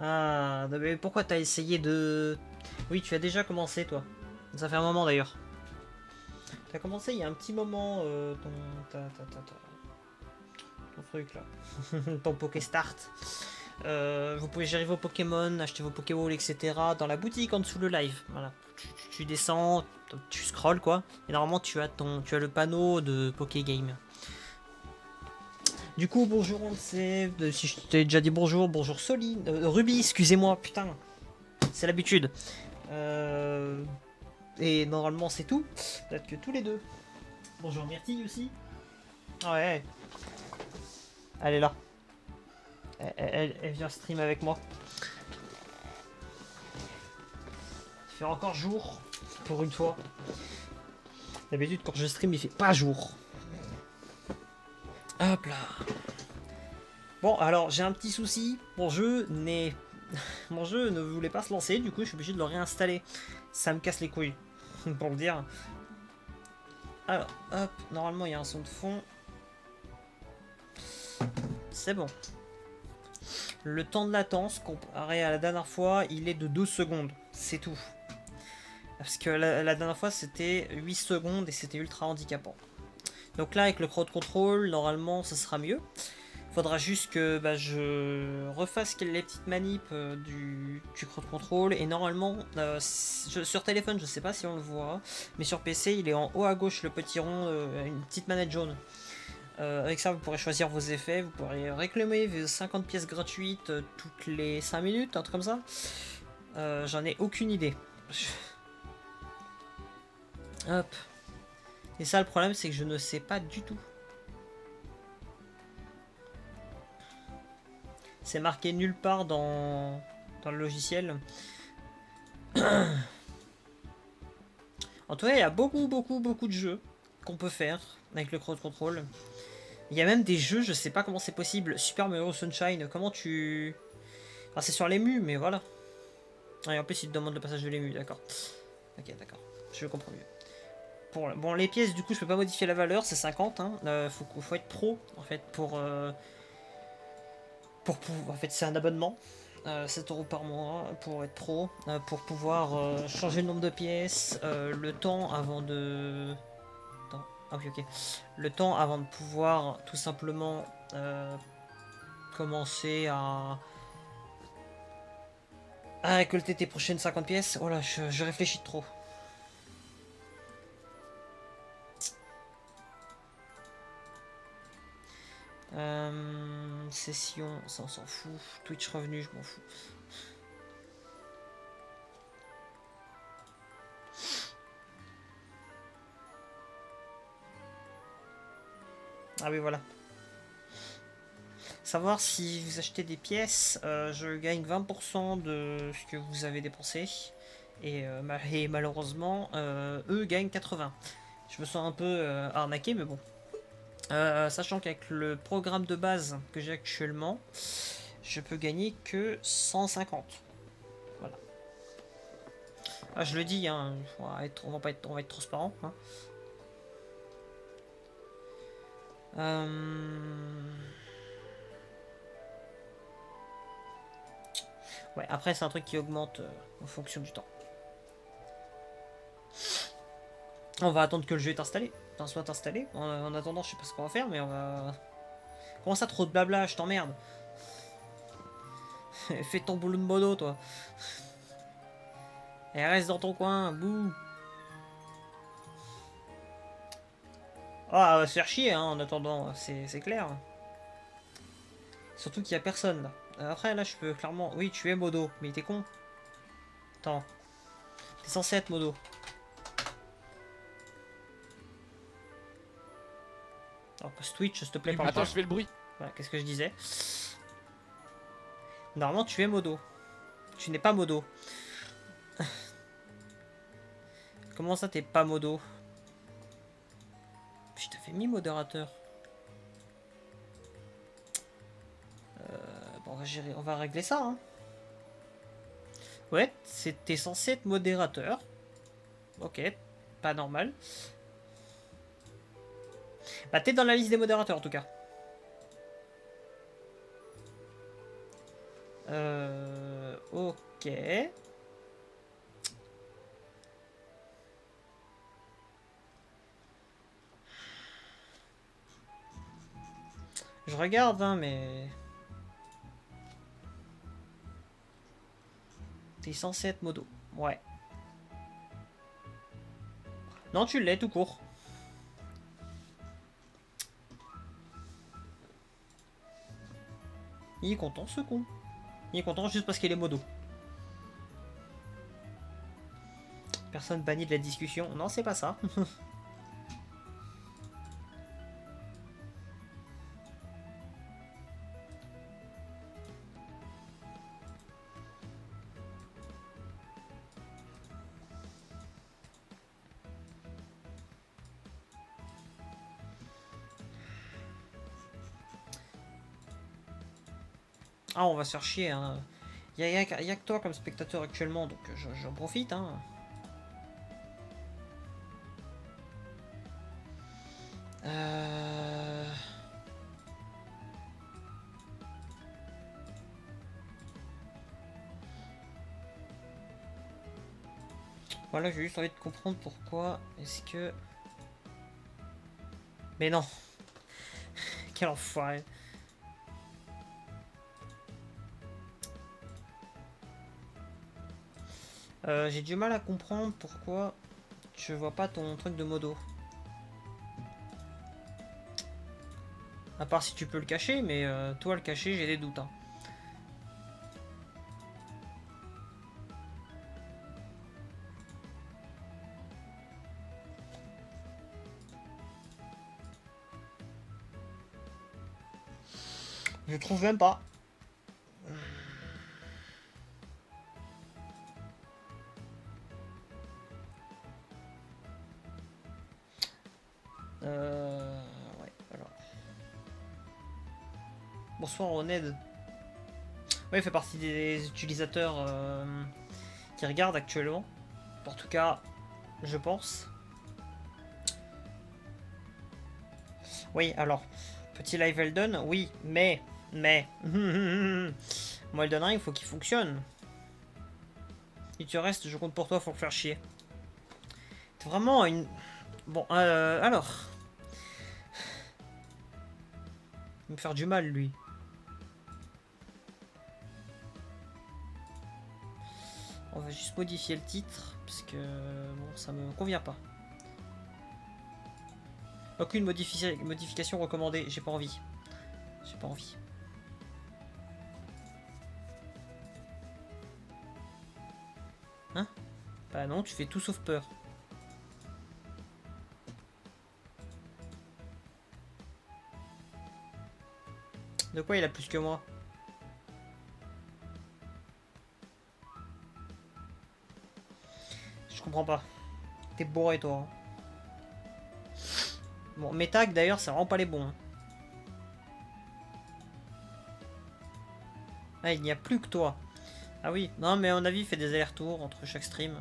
Ah, mais pourquoi t'as essayé de... Oui, tu as déjà commencé, toi. Ça fait un moment, d'ailleurs. T'as commencé il y a un petit moment, ton truc, là. Ton Pokéstart. Vous pouvez gérer vos Pokémon, acheter vos Pokéballs, etc. dans la boutique en dessous le live. Voilà. Tu descends, tu scrolls, quoi. Et normalement, tu as le panneau de Pokégame. Du coup, bonjour, on sait. Si je t'ai déjà dit bonjour, bonjour Soli. Ruby, excusez-moi, putain. C'est l'habitude. Et normalement, c'est tout. Peut-être que tous les deux. Bonjour Myrtille aussi. Ouais. Elle est là. Elle vient stream avec moi. Il fait encore jour. Pour une fois. D'habitude, quand je stream, il fait pas jour. Hop là. Bon, alors, j'ai un petit souci. Mon jeu ne voulait pas se lancer. Du coup, je suis obligé de le réinstaller. Ça me casse les couilles. Pour le dire. Alors, hop. Normalement, il y a un son de fond. C'est bon. Le temps de latence, comparé à la dernière fois, il est de 12 secondes. C'est tout. Parce que la dernière fois c'était 8 secondes et c'était ultra handicapant. Donc là avec le crowd control, normalement ça sera mieux. Faudra juste que bah, je refasse les petites manips du crowd control. Et normalement, sur téléphone, je sais pas si on le voit, mais sur PC, il est en haut à gauche, le petit rond, une petite manette jaune. Avec ça, vous pourrez choisir vos effets, vous pourrez réclamer vos 50 pièces gratuites toutes les 5 minutes, un truc comme ça. J'en ai aucune idée. Hop. Et ça, le problème, c'est que je ne sais pas du tout. C'est marqué nulle part dans le logiciel. En tout cas, il y a beaucoup de jeux qu'on peut faire avec le crowd control. Il y a même des jeux, je sais pas comment c'est possible. Super Mario Sunshine, comment tu... Enfin, c'est sur l'ému, mais voilà. Et en plus, il te demande le passage de l'ému, d'accord. Ok, d'accord. Je comprends mieux. Bon, les pièces, du coup, je peux pas modifier la valeur, c'est 50. Hein. Faut être pro, en fait, en fait, c'est un abonnement. 7 € par mois pour être pro, pour pouvoir changer le nombre de pièces, le temps avant de... Attends. Ah oui, ok. Le temps avant de pouvoir tout simplement commencer à récolter tes prochaines 50 pièces. Oh là, je réfléchis trop. Session, ça on s'en fout. Twitch revenu, je m'en fous. Ah oui, voilà. Savoir si vous achetez des pièces, je gagne 20% de ce que vous avez dépensé. Et malheureusement, eux gagnent 80. Je me sens un peu arnaqué, mais bon. Sachant qu'avec le programme de base que j'ai actuellement, je peux gagner que 150. Voilà. Ah, je le dis, hein, on va être transparent. Hein. Ouais, après c'est un truc qui augmente en fonction du temps. On va attendre que le jeu est installé. Enfin, soit installé. En attendant, je sais pas ce qu'on va faire, mais on va... Comment ça, trop de blabla, je t'emmerde. Fais ton boulot de modo, toi. Et reste dans ton coin, bouh. Ah, on va se faire chier, hein, en attendant, c'est clair. Surtout qu'il y a personne, là. Après, là, je peux clairement... Oui, tu es modo, mais t'es con. Attends. T'es censé être modo. Alors, passe Twitch, s'il te plaît, parle Attends, pas. je fais le bruit. Voilà, qu'est-ce que je disais? Normalement, tu es modo. Tu n'es pas modo. Comment ça, t'es pas modo? Je t'ai fait mis modérateur. Bon, on va régler ça. Hein. Ouais, t'es censé être modérateur. Ok, pas normal. Bah, t'es dans la liste des modérateurs en tout cas. Ok. Je regarde, hein, mais... T'es censé être modo. Ouais. Non, tu l'es tout court. Il est content, ce con. Il est content juste parce qu'il est modo. Personne banni de la discussion. Non, c'est pas ça. Ah, on va se faire chier. Hein. Y a que toi comme spectateur actuellement, donc j'en profite. Hein. Euh... Voilà, j'ai juste envie de comprendre pourquoi est-ce que... Mais non. Quel enfoiré. J'ai du mal à comprendre pourquoi je vois pas ton truc de modo. À part si tu peux le cacher, mais toi le cacher, j'ai des doutes. Hein. Je trouve même pas. Ouais, alors. Bonsoir Roned. Ouais, il fait partie des utilisateurs qui regardent actuellement. En tout cas, je pense. Oui, alors, petit live Elden, oui, mais. Moi, Elden Ring, il faut qu'il fonctionne. Si tu restes, je compte pour toi, faut le faire chier. C'est vraiment une... Bon, alors... Il va me faire du mal, lui. On va juste modifier le titre, parce que... Bon, ça me convient pas. Aucune modification recommandée, j'ai pas envie. J'ai pas envie. Hein? Bah non, tu fais tout sauf peur. De quoi il a plus que moi? Je comprends pas. T'es bourré toi. Hein. Bon, mes tags d'ailleurs, c'est vraiment pas les bons. Hein. Ah, il n'y a plus que toi. Ah oui, non mais à mon avis, il fait des allers-retours entre chaque stream.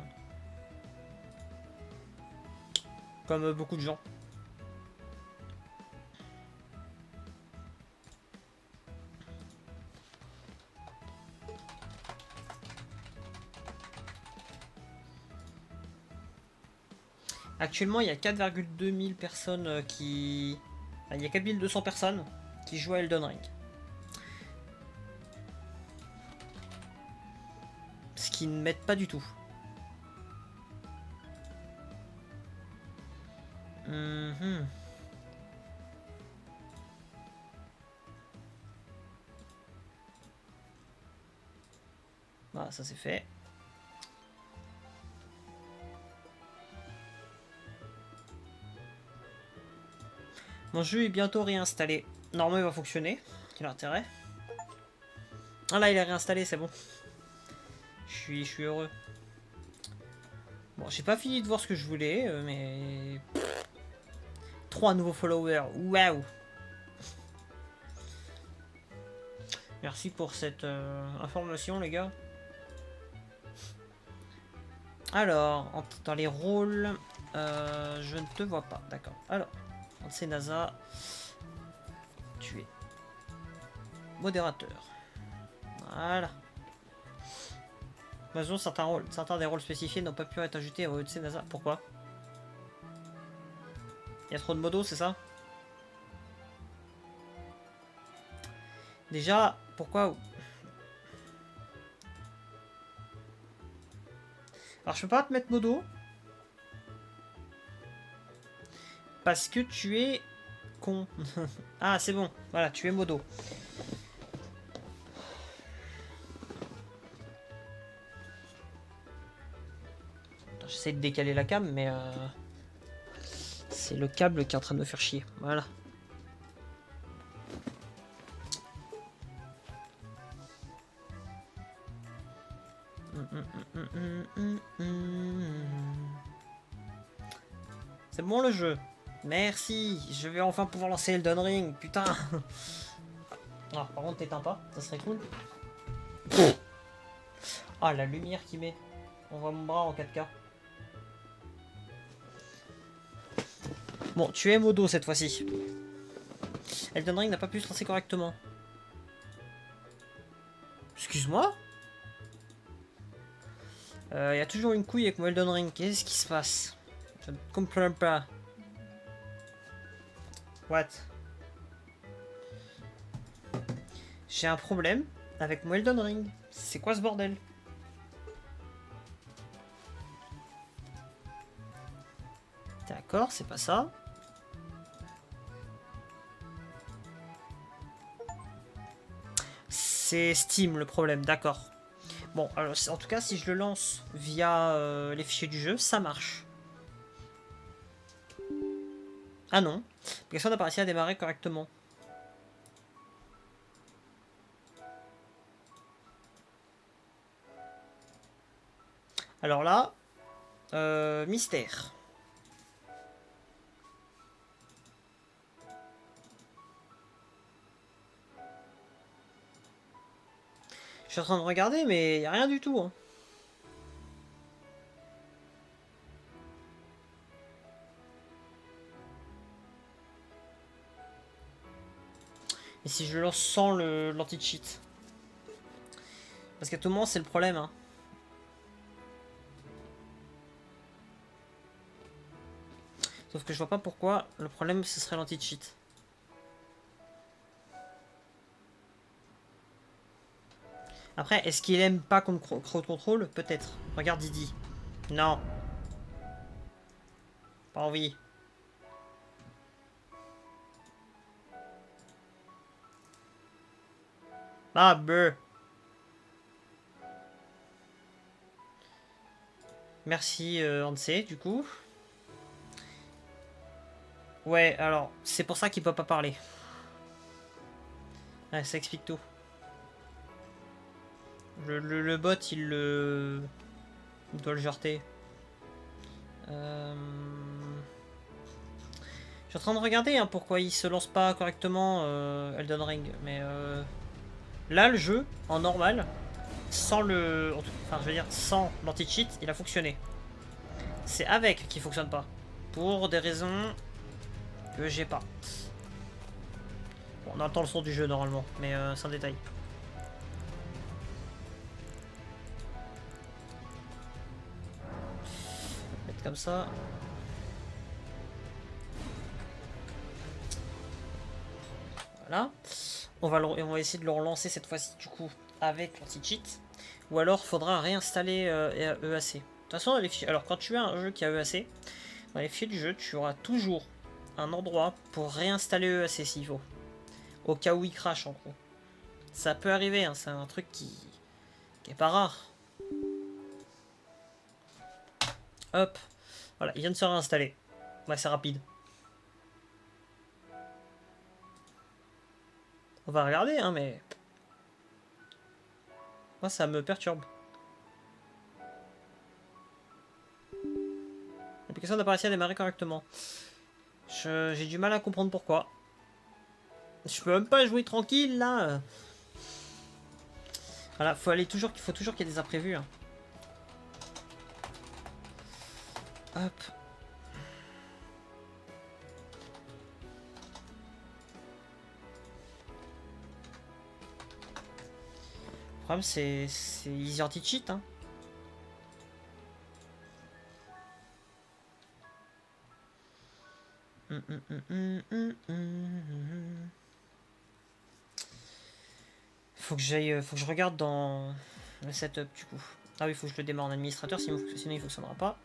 Comme beaucoup de gens. Actuellement, il y a 4,2 000 personnes qui... Enfin, il y a 4200 personnes qui jouent à Elden Ring. Ce qui ne m'aide pas du tout. Voilà, ça c'est fait. Mon jeu est bientôt réinstallé. Normalement, il va fonctionner. Quel intérêt? Ah là, il est réinstallé, c'est bon. Je suis heureux. Bon, j'ai pas fini de voir ce que je voulais, mais... 3 nouveaux followers. Waouh! Merci pour cette information, les gars. Alors, dans les rôles, je ne te vois pas. D'accord. Alors, c'est NASA. Tu es modérateur. Voilà. Maintenant, certains des rôles spécifiés n'ont pas pu être ajoutés au EC NASA. Pourquoi? Il y a trop de modos, c'est ça? Déjà, pourquoi? Alors, je peux pas te mettre modo. Parce que tu es con. Ah, c'est bon. Voilà, tu es modo. J'essaie de décaler la cam, mais c'est le câble qui est en train de me faire chier. Voilà. C'est bon le jeu. Merci. Je vais enfin pouvoir lancer Elden Ring. Putain. Ah, par contre, t'éteins pas. Ça serait cool. Ah, la lumière qui met. On voit mon bras en 4K. Bon, tu es modo cette fois-ci. Elden Ring n'a pas pu se lancer correctement. Excuse-moi. Il y a toujours une couille avec mon Elden Ring. Qu'est-ce qui se passe? Je ne comprends pas. What? J'ai un problème avec mon Elden Ring. C'est quoi ce bordel? D'accord, c'est pas ça. C'est Steam le problème, d'accord. Bon, alors en tout cas, si je le lance via les fichiers du jeu, ça marche. Ah non, l'application n'a pas réussi à démarrer correctement. Alors là, mystère. Je suis en train de regarder, mais il n'y a rien du tout. Hein. Et si je le lance sans l'anti-cheat? Parce qu'à tout moment, c'est le problème. Hein. Sauf que je vois pas pourquoi le problème, ce serait l'anti-cheat. Après, est-ce qu'il aime pas qu'on crowd control? Peut-être. Regarde Didi. Non. Pas envie. Ah, beuh. Merci, Ansé, du coup. Ouais, alors, c'est pour ça qu'il peut pas parler. Ouais, ça explique tout. Le bot, il doit le jarter. Je suis en train de regarder hein, pourquoi il se lance pas correctement Elden Ring. Mais là, le jeu, en normal, sans le... Enfin, je veux dire, sans l'anti-cheat, il a fonctionné. C'est avec qui fonctionne pas. Pour des raisons que j'ai pas. Bon, on entend le son du jeu normalement, mais c'est un détail. Mettre comme ça. Voilà. On va essayer de le relancer cette fois-ci du coup avec l'anti-cheat. Ou alors faudra réinstaller EAC. De toute façon, dans les fichiers, alors quand tu as un jeu qui a EAC, dans les fichiers du jeu, tu auras toujours un endroit pour réinstaller EAC s'il faut. Au cas où il crache en gros. Ça peut arriver, hein, c'est un truc qui est pas rare. Hop. Voilà, il vient de se réinstaller. Ouais, c'est rapide. On va regarder, hein, mais... Moi, ça me perturbe. L'application n'a pas réussi à démarrer correctement. J'ai du mal à comprendre pourquoi. Je peux même pas jouer tranquille, là. Voilà, faut toujours qu'il y ait des imprévus. Hein. Hop. Le problème, c'est easy anti-cheat. Hein. Faut que je regarde dans le setup du coup. Ah oui, faut que je le démarre en administrateur, sinon il fonctionnera pas.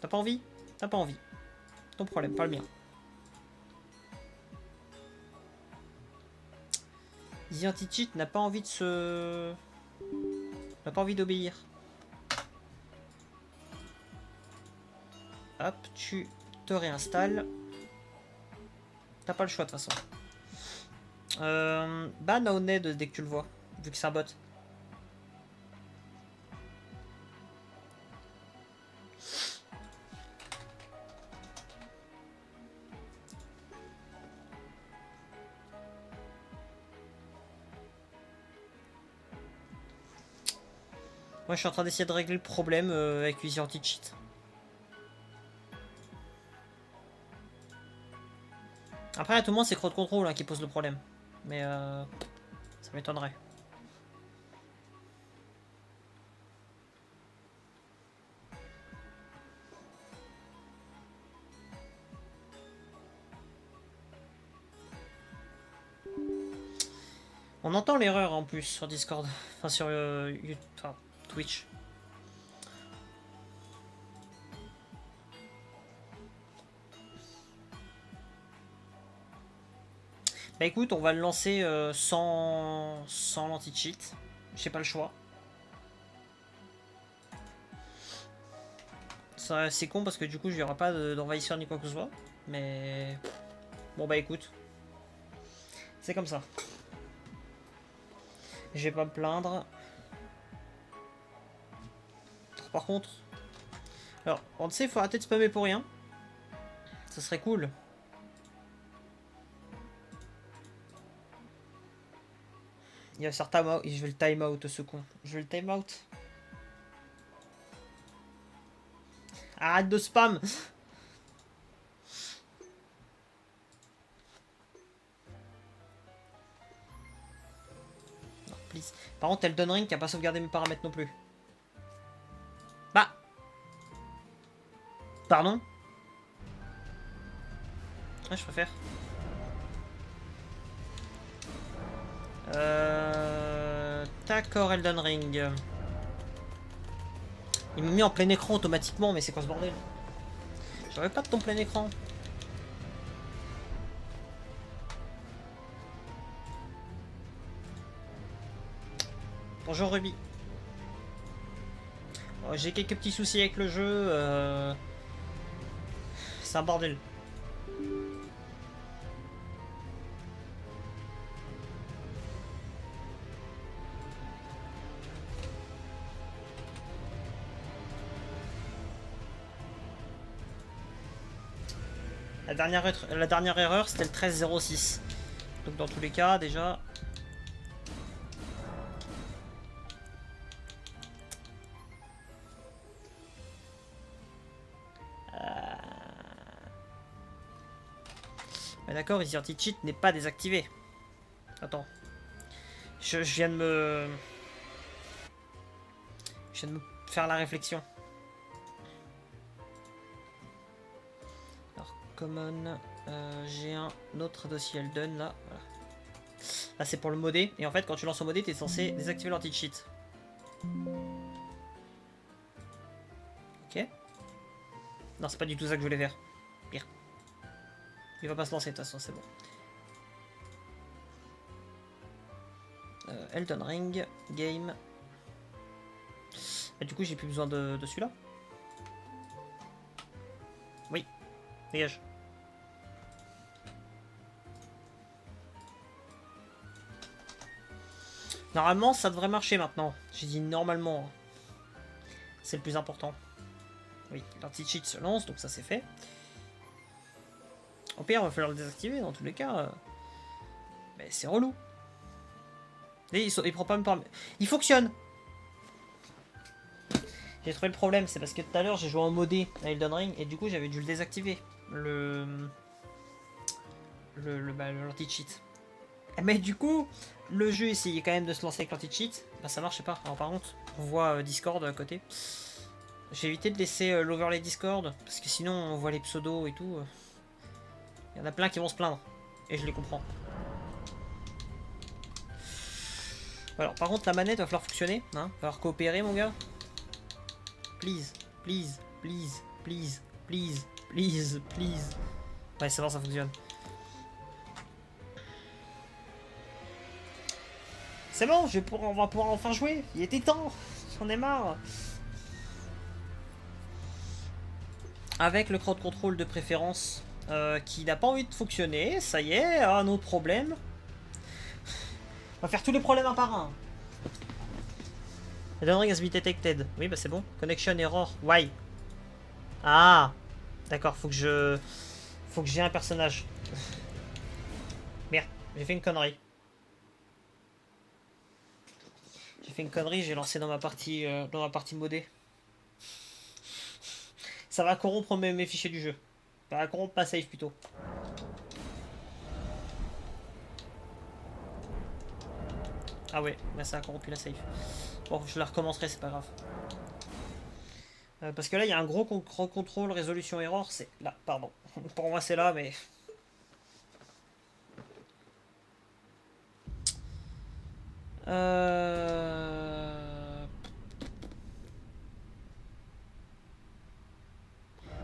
T'as pas envie? T'as pas envie. Ton problème, pas le mien. Easy anti-cheat n'a pas envie de se... n'a pas envie d'obéir. Hop, tu te réinstalles. T'as pas le choix de toute façon. Ban Naoned dès que tu le vois, vu que c'est un bot. Moi je suis en train d'essayer de régler le problème avec Easy Anti-Cheat. Après à tout le monde c'est crowd control hein, qui pose le problème. Mais ça m'étonnerait. On entend l'erreur en plus sur Discord. Enfin, sur enfin, Twitch. Bah écoute, on va le lancer sans l'anti-cheat. J'ai pas le choix. C'est con parce que du coup, il n'y aura pas d'envahisseur ni quoi que ce soit. Mais bon bah écoute. C'est comme ça. Je vais pas me plaindre. Par contre... Alors, on sait, il faut arrêter de spammer pour rien. Ça serait cool. Il va faire time out. Je vais le time out ce con. Je vais le time out. Arrête de spam. Non, please. Par contre, Elden Ring qui a pas sauvegardé mes paramètres non plus. Bah. Pardon. Ouais, je préfère. D'accord, Elden Ring. Il m'a mis en plein écran automatiquement, mais c'est quoi ce bordel? J'avais pas de ton plein écran. Bonjour Ruby. Oh, j'ai quelques petits soucis avec le jeu. C'est un bordel. La dernière erreur, c'était le 1306. Donc dans tous les cas, déjà... D'accord, Easy Anti-Cheat n'est pas désactivé. Attends. Je viens de me... Je viens de me faire la réflexion. Alors, Common... j'ai un autre dossier Elden, là. Voilà. Là, c'est pour le modder. Et en fait, quand tu lances au modder, t'es censé désactiver l'anti-cheat. Ok. Non, c'est pas du tout ça que je voulais faire. Pire. Il va pas se lancer, de toute façon, c'est bon. Elden Ring, game. Et du coup, j'ai plus besoin de celui-là. Oui, dégage. Normalement, ça devrait marcher maintenant. J'ai dit normalement. C'est le plus important. Oui, l'anti-cheat se lance, donc ça c'est fait. Au pire, il va falloir le désactiver dans tous les cas. Mais c'est relou. Et il prend pas même pas. Il fonctionne. J'ai trouvé le problème, c'est parce que tout à l'heure j'ai joué en modé à Elden Ring et du coup j'avais dû le désactiver. L'anti-cheat. Mais du coup, le jeu essayait quand même de se lancer avec l'anti-cheat. Bah ça marchait pas. Alors par contre, on voit Discord à côté. J'ai évité de laisser l'overlay Discord parce que sinon on voit les pseudos et tout. Il y en a plein qui vont se plaindre. Et je les comprends. Alors par contre la manette va falloir fonctionner. Hein, va falloir coopérer mon gars. Please, please, please, please, please, please, please. Ouais c'est bon ça fonctionne. C'est bon, on va pouvoir enfin jouer. Il était temps. J'en ai marre. Avec le crowd control de préférence qui n'a pas envie de fonctionner. Ça y est, un autre problème. On va faire tous les problèmes un par un. Elden Ring has been detected. Oui, bah c'est bon. Connection error. Why? Ah, d'accord. Faut que j'ai un personnage. Merde, j'ai fait une connerie. J'ai lancé dans ma partie modée. Ça va corrompre mes fichiers du jeu. Ça va corrompre ma save plutôt. Ah ouais, bah ça a corrompu la save. Bon, je la recommencerai, c'est pas grave. Parce que là, il y a un gros contrôle résolution error. C'est là, pardon. Pour moi, c'est là, mais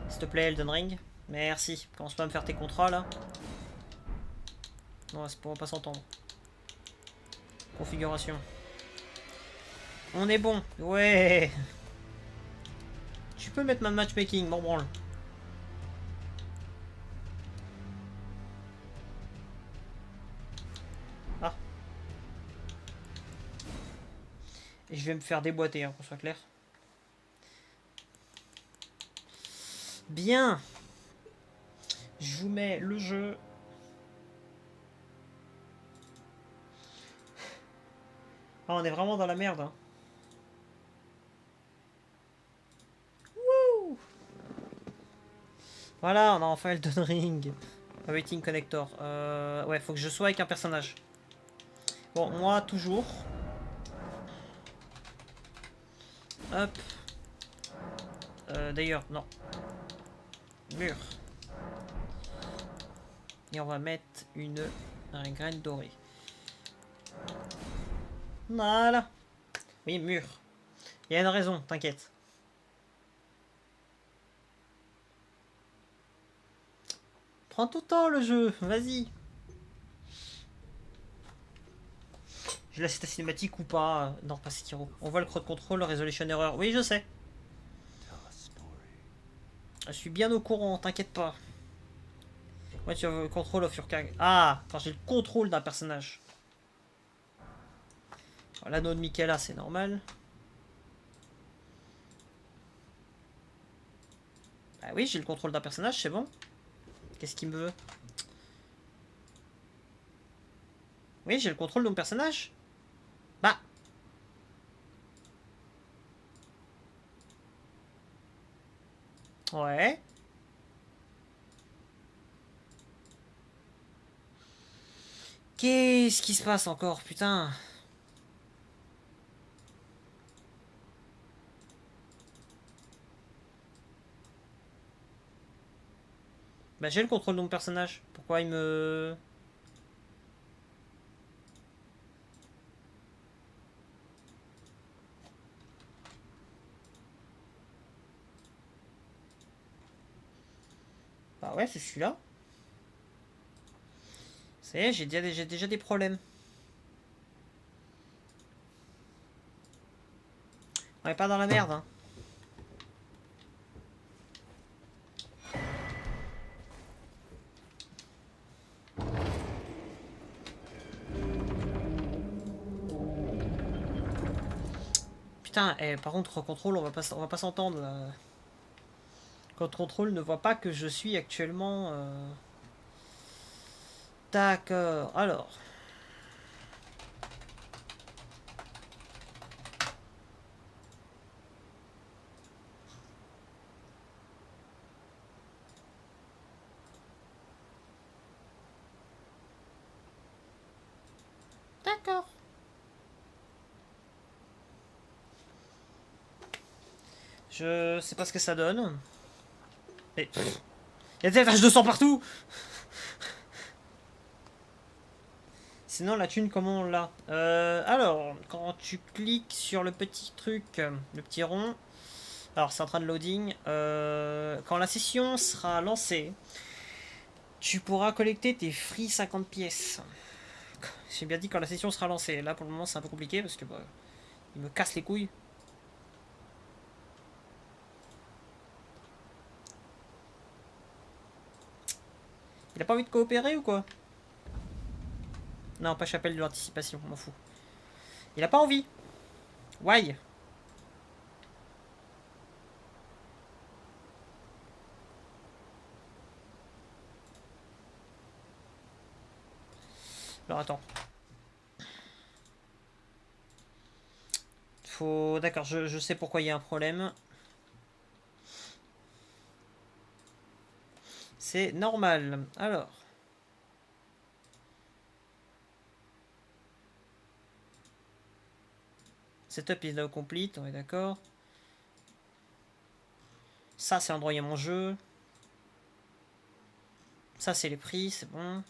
S'il te plaît, Elden Ring. Merci. Commence pas à me faire tes contrats là. Non, c'est pour pas s'entendre. Configuration. On est bon. Ouais. Tu peux mettre ma matchmaking, m'en branle. Ah. Et je vais me faire déboîter, hein, qu'on soit clair. Bien. Je vous mets le jeu. Ah, on est vraiment dans la merde. Hein. Wouh. Voilà, on a enfin Elden Ring. Awaiting Connector. Ouais, faut que je sois avec un personnage. Bon, moi, toujours. Hop. D'ailleurs, non. Mur. Et on va mettre une graine dorée. Voilà. Oui, mur. Il y a une raison, t'inquiète. Prends tout le temps le jeu, vas-y. Je laisse ta cinématique ou pas? Non, pas Sekiro. On voit le creux de contrôle, resolution error. Oui, je sais. Je suis bien au courant, t'inquiète pas. Ouais, tu as le contrôle of your character. Ah, quand j'ai le contrôle d'un personnage. L'anneau de Michaela, c'est normal. Ah oui, j'ai le contrôle d'un personnage, c'est bon. Qu'est-ce qu'il me veut? Oui, j'ai le contrôle de mon personnage. Bah. Ouais. Qu'est-ce qui se passe encore, putain? Bah j'ai le contrôle de mon personnage. Pourquoi il me... Bah ouais, c'est celui-là. Ça y est, j'ai déjà des problèmes. On est pas dans la merde, hein. Putain, par contre, contrôle, on va pas s'entendre là. Contrôle ne voit pas que je suis actuellement... D'accord, alors. D'accord. Je sais pas ce que ça donne. Mais... Il y a des taches de sang partout. Sinon, la thune, comment on l'a? Alors, quand tu cliques sur le petit truc, le petit rond, alors c'est en train de loading, quand la session sera lancée, tu pourras collecter tes free 50 pièces. J'ai bien dit quand la session sera lancée. Là, pour le moment, c'est un peu compliqué parce que bah, il me casse les couilles. Il a pas envie de coopérer ou quoi? Non, pas chapelle de l'anticipation, on m'en fout. Il a pas envie. Why? Alors attends. Faut... D'accord, je sais pourquoi il y a un problème. C'est normal. Alors. Setup is now complete, on est d'accord. Ça, c'est l'endroit où il y a mon jeu. Ça, c'est les prix, c'est bon.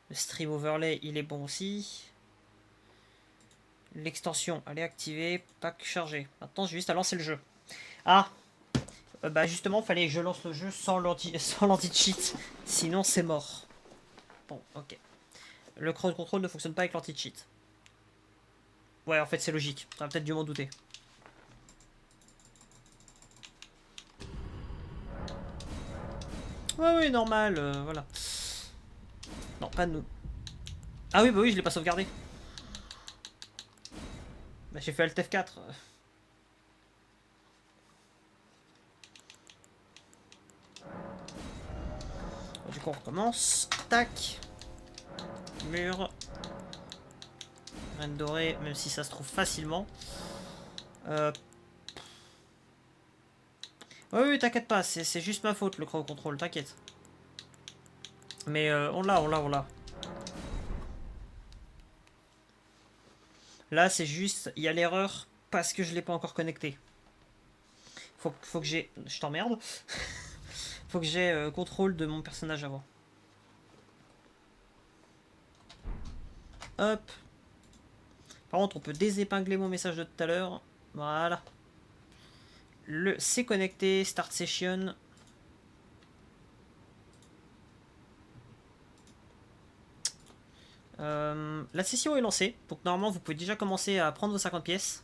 Le stream overlay, il est bon aussi. L'extension, elle est activée. Pack chargé. Maintenant, j'ai juste à lancer le jeu. Ah, bah justement, fallait que je lance le jeu sans l'anti-cheat. Sinon, c'est mort. Bon, ok. Le crowd control ne fonctionne pas avec l'anti-cheat. Ouais, en fait, c'est logique. T'aurais peut-être dû m'en douter. Ouais, oui, normal, voilà. Non, pas nous. Ah oui, bah oui, je l'ai pas sauvegardé. Bah, j'ai fait Alt F4. Du coup, on recommence. Tac. Mur. Reine dorée, même si ça se trouve facilement. Oui, oui, t'inquiète pas, c'est juste ma faute le crowd control, t'inquiète. Mais on l'a. Là, c'est juste, il y a l'erreur parce que je l'ai pas encore connecté. Faut que j'ai... Je t'emmerde. Faut que j'ai contrôle de mon personnage avant. Hop. Par contre, on peut désépingler mon message de tout à l'heure. Voilà. C'est connecté, start session. La session est lancée. Donc normalement, vous pouvez déjà commencer à prendre vos 50 pièces.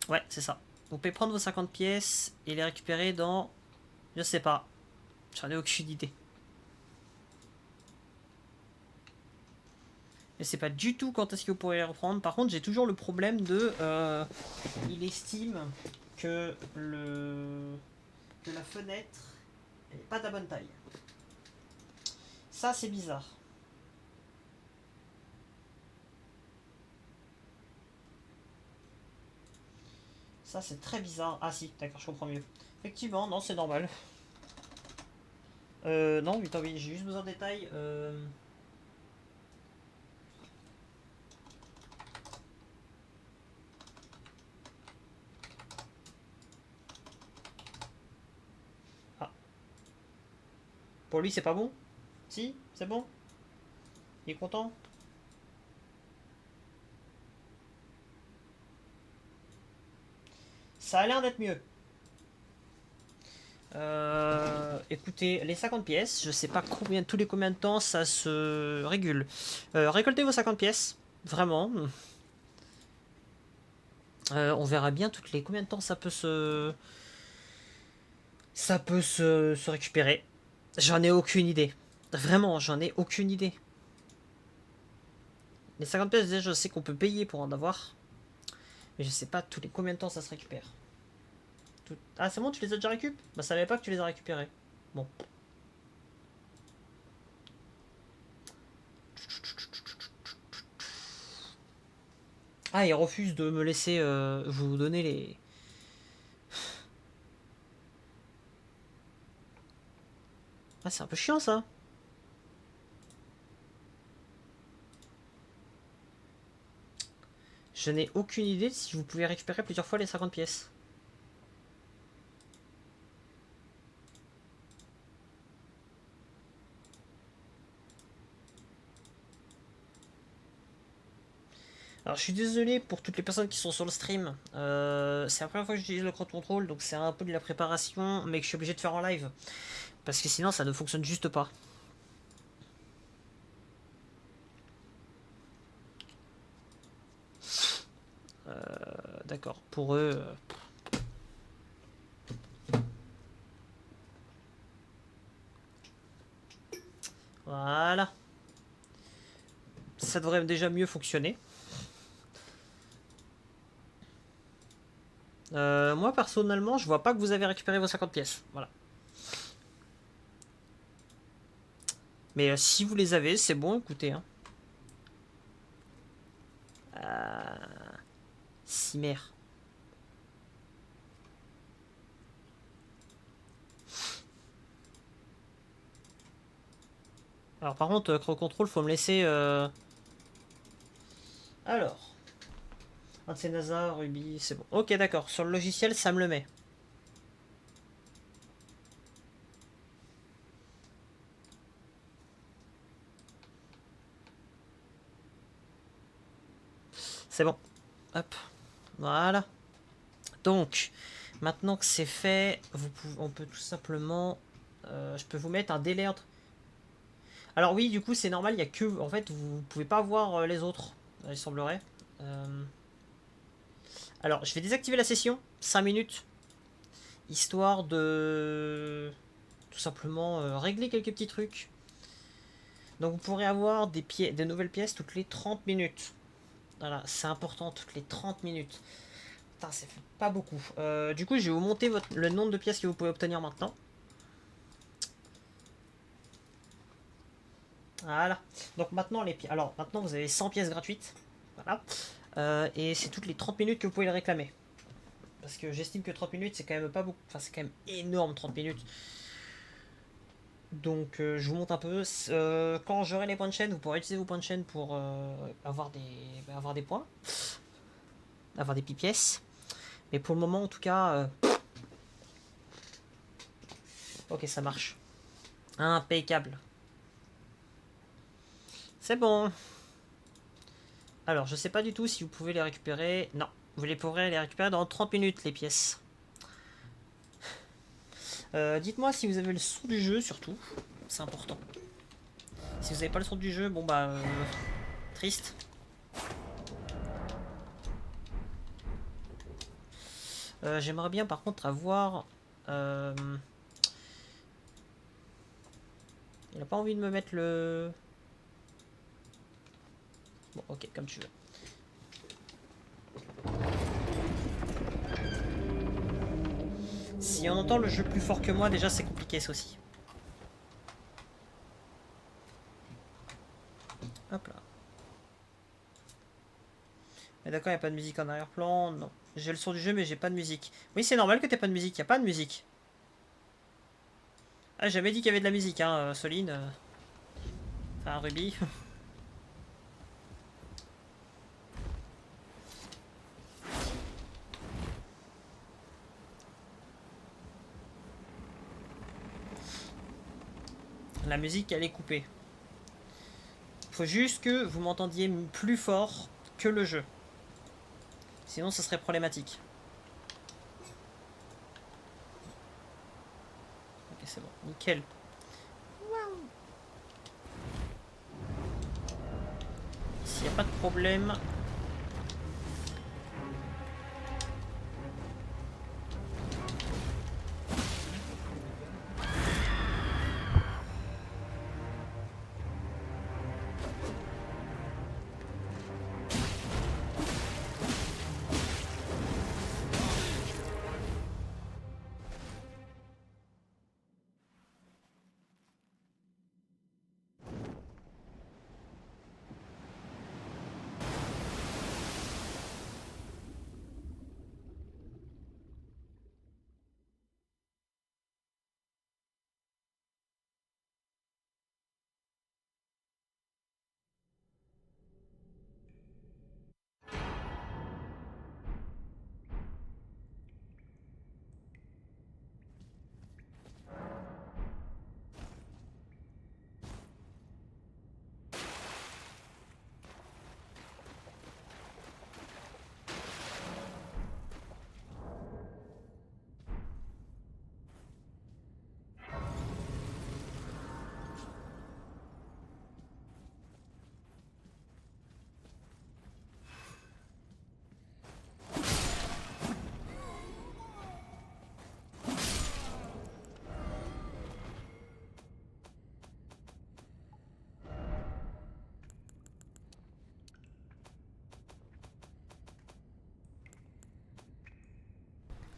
Ouais, c'est ça. Vous pouvez prendre vos 50 pièces et les récupérer dans... Je sais pas. J'en ai aucune idée. Je sais pas du tout quand est-ce que vous pourrez les reprendre. Par contre, j'ai toujours le problème de... il estime que la fenêtre n'est pas de la bonne taille. Ça, c'est bizarre. Ça, c'est très bizarre. Ah si, d'accord, je comprends mieux. Effectivement, non, c'est normal. Non, oui, j'ai juste besoin de détails. Ah, pour lui, c'est pas bon? Si, c'est bon? Il est content? Ça a l'air d'être mieux. Écoutez, les 50 pièces, je sais pas tous les combien de temps ça se régule. Récoltez vos 50 pièces, vraiment. On verra bien combien de temps ça peut se récupérer. J'en ai aucune idée. Vraiment, j'en ai aucune idée. Les 50 pièces, déjà, je sais qu'on peut payer pour en avoir. Mais je sais pas combien de temps ça se récupère. Ah, c'est bon, tu les as déjà récup? Bah, ça savais pas que tu les as récupérés. Bon. Ah, il refuse de me laisser vous donner les... Ah, c'est un peu chiant, ça. Je n'ai aucune idée de si vous pouvez récupérer plusieurs fois les 50 pièces. Alors, je suis désolé pour toutes les personnes qui sont sur le stream. C'est la première fois que j'utilise le crowd control, donc c'est un peu de la préparation, mais que je suis obligé de faire en live. Parce que sinon, ça ne fonctionne juste pas. D'accord, pour eux... Voilà. Ça devrait déjà mieux fonctionner. Moi, personnellement, je vois pas que vous avez récupéré vos 50 pièces. Voilà. Mais si vous les avez, c'est bon, écoutez. Hein. Cimer. Alors, par contre, Crow Control, faut me laisser... Alors... Un de ces NASA, Ruby, c'est bon. Ok, d'accord. Sur le logiciel, ça me le met. C'est bon. Hop. Voilà. Donc, maintenant que c'est fait, on peut tout simplement... je peux vous mettre un délai entre... Alors oui, du coup, c'est normal, il y a que... En fait, vous pouvez pas voir les autres, il semblerait. Alors, je vais désactiver la session, 5 minutes, histoire de... Tout simplement régler quelques petits trucs. Donc vous pourrez avoir des nouvelles pièces toutes les 30 minutes. Voilà, c'est important, toutes les 30 minutes. Putain, ça fait pas beaucoup. Du coup, je vais vous monter le nombre de pièces que vous pouvez obtenir maintenant. Voilà. Donc maintenant, alors maintenant, vous avez 100 pièces gratuites. Voilà. Et c'est toutes les 30 minutes que vous pouvez les réclamer. Parce que j'estime que 30 minutes, c'est quand même pas beaucoup. Enfin, c'est quand même énorme, 30 minutes. Donc, je vous montre un peu. Quand j'aurai les points de chaîne, vous pourrez utiliser vos points de chaîne pour avoir des points. Avoir des pièces. Mais pour le moment, en tout cas... Ok, ça marche. Impeccable. C'est bon. Alors, je sais pas du tout si vous pouvez les récupérer. Non, vous pourrez les récupérer dans 30 minutes, les pièces. Dites-moi si vous avez le son du jeu, surtout. C'est important. Si vous n'avez pas le son du jeu, bon bah... triste. J'aimerais bien, par contre, avoir... Il a pas envie de me mettre le... Bon, ok, comme tu veux. Si on entend le jeu plus fort que moi, déjà c'est compliqué ça aussi. Hop là. Mais d'accord, il n'y a pas de musique en arrière-plan. Non. J'ai le son du jeu, mais j'ai pas de musique. Oui, c'est normal que t'aies pas de musique. Il n'y a pas de musique. Ah, j'avais dit qu'il y avait de la musique, hein, Soline. Enfin, Ruby. La musique, elle est coupée. Faut juste que vous m'entendiez plus fort que le jeu. Sinon, ce serait problématique. Ok, c'est bon. Nickel. S'il n'y a pas de problème...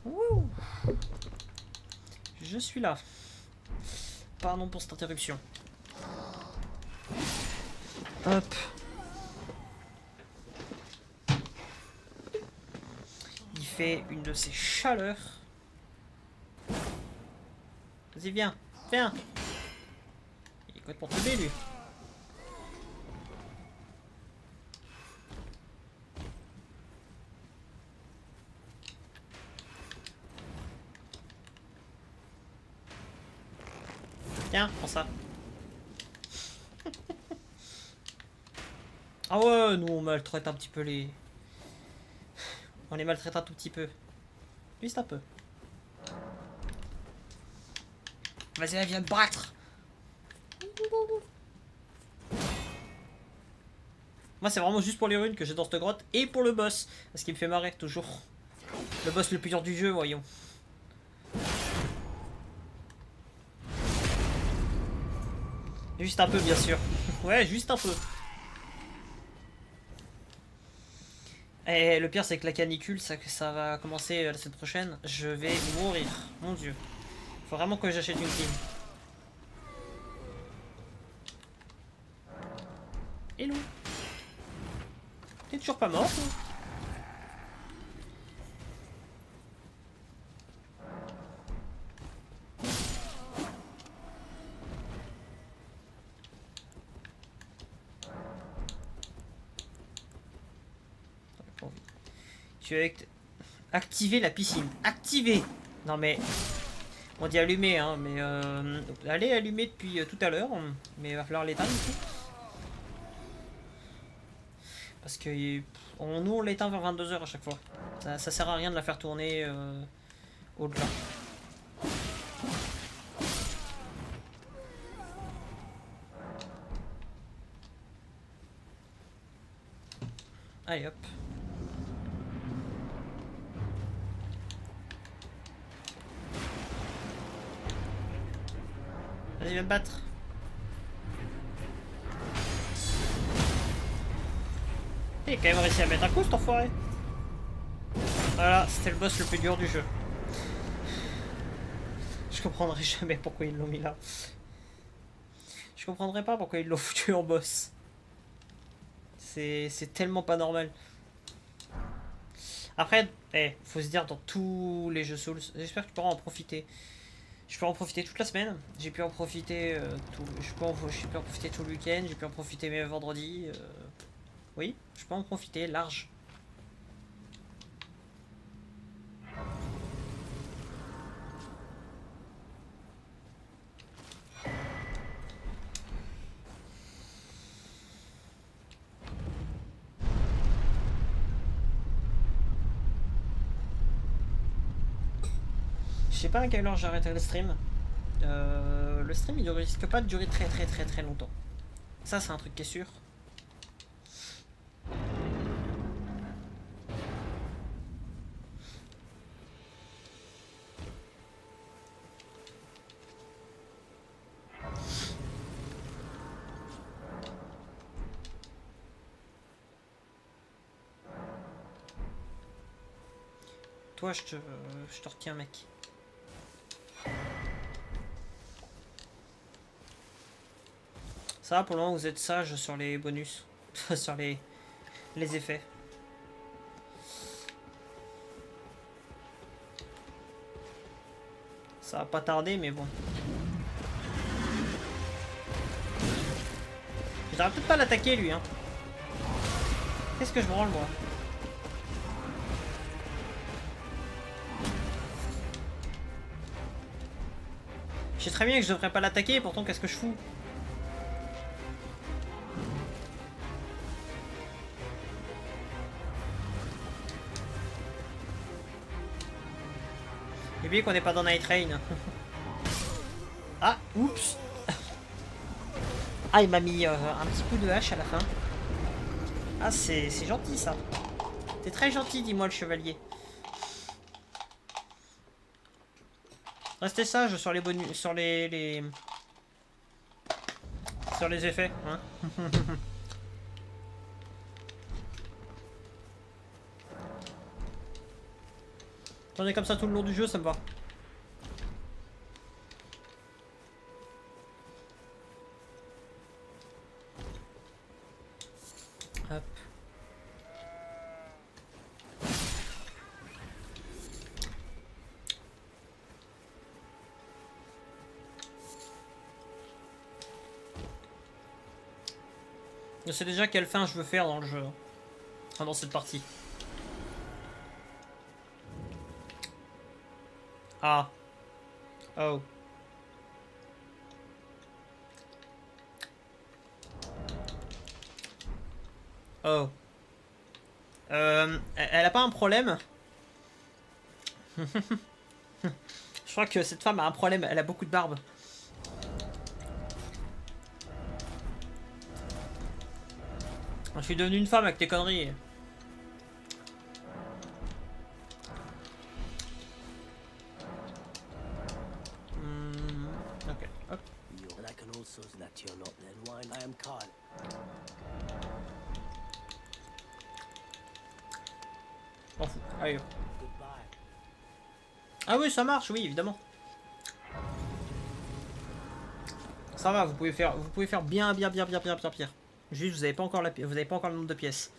Wouh. Je suis là. Pardon pour cette interruption. Hop. Il fait une de ces chaleurs. Vas-y, viens. Viens. Il est complètement teubé, lui. Tiens, prends ça. Ah ouais, nous on maltraite un petit peu les On les maltraite un tout petit peu. Juste un peu. Vas-y, viens me battre. Moi, c'est vraiment juste pour les runes que j'ai dans cette grotte et pour le boss. Parce qu'il me fait marrer, toujours. Le boss le plus dur du jeu, voyons. Juste un peu, bien sûr. Ouais, juste un peu. Et le pire, c'est que la canicule, ça va commencer la semaine prochaine. Je vais mourir. Mon dieu. Faut vraiment que j'achète une clim. Hello. T'es toujours pas mort, toi? Tu as activé la piscine. Activé. Non mais... On dit allumer, hein, mais... elle est allumée depuis tout à l'heure. Mais il va falloir l'éteindre, du coup. Parce que... nous, on l'éteint vers 22 h à chaque fois. Ça sert à rien de la faire tourner au-delà. Allez, hop. Vas-y, viens me battre. Il a quand même réussi à mettre un coup, cet enfoiré. Voilà, c'était le boss le plus dur du jeu. Je comprendrai jamais pourquoi ils l'ont mis là. Je comprendrai pas pourquoi ils l'ont foutu en boss. C'est tellement pas normal. Après, faut se dire, dans tous les jeux Souls, j'espère que tu pourras en profiter. Je peux en profiter toute la semaine. J'ai pu en profiter j'ai pu en profiter tout le week-end. J'ai pu en profiter même vendredi. Oui, je peux en profiter large. Je sais pas à quelle heure j'arrête le stream. Le stream il ne risque pas de durer très longtemps. Ça c'est un truc qui est sûr. Toi je te retiens mec. Ça va pour le moment vous êtes sage sur les bonus. Sur les effets. Ça va pas tarder mais bon. J'aurais peut-être pas l'attaquer lui hein. Qu'est-ce que je branle moi? Je sais très bien que je devrais pas l'attaquer, pourtant qu'est-ce que je fous? J'ai oublié qu'on n'est pas dans Night Rain. Ah, oups. Ah, il m'a mis un petit coup de hache à la fin. Ah, c'est gentil ça. T'es très gentil, dis-moi le chevalier. Restez sage sur les bonus, sur sur les effets, hein. On est comme ça tout le long du jeu, ça me va. Hop. Je sais déjà quelle fin je veux faire dans le jeu. Enfin, dans cette partie. Ah. Oh. Oh. Elle a pas un problème. Je crois que cette femme a un problème, elle a beaucoup de barbe. Je suis devenu une femme avec tes conneries. Ok, hop. M'en fous, allez. Ah oui, ça marche, oui, évidemment. Ça va, vous pouvez faire bien pire. Juste, vous avez pas encore vous avez pas encore le nombre de pièces.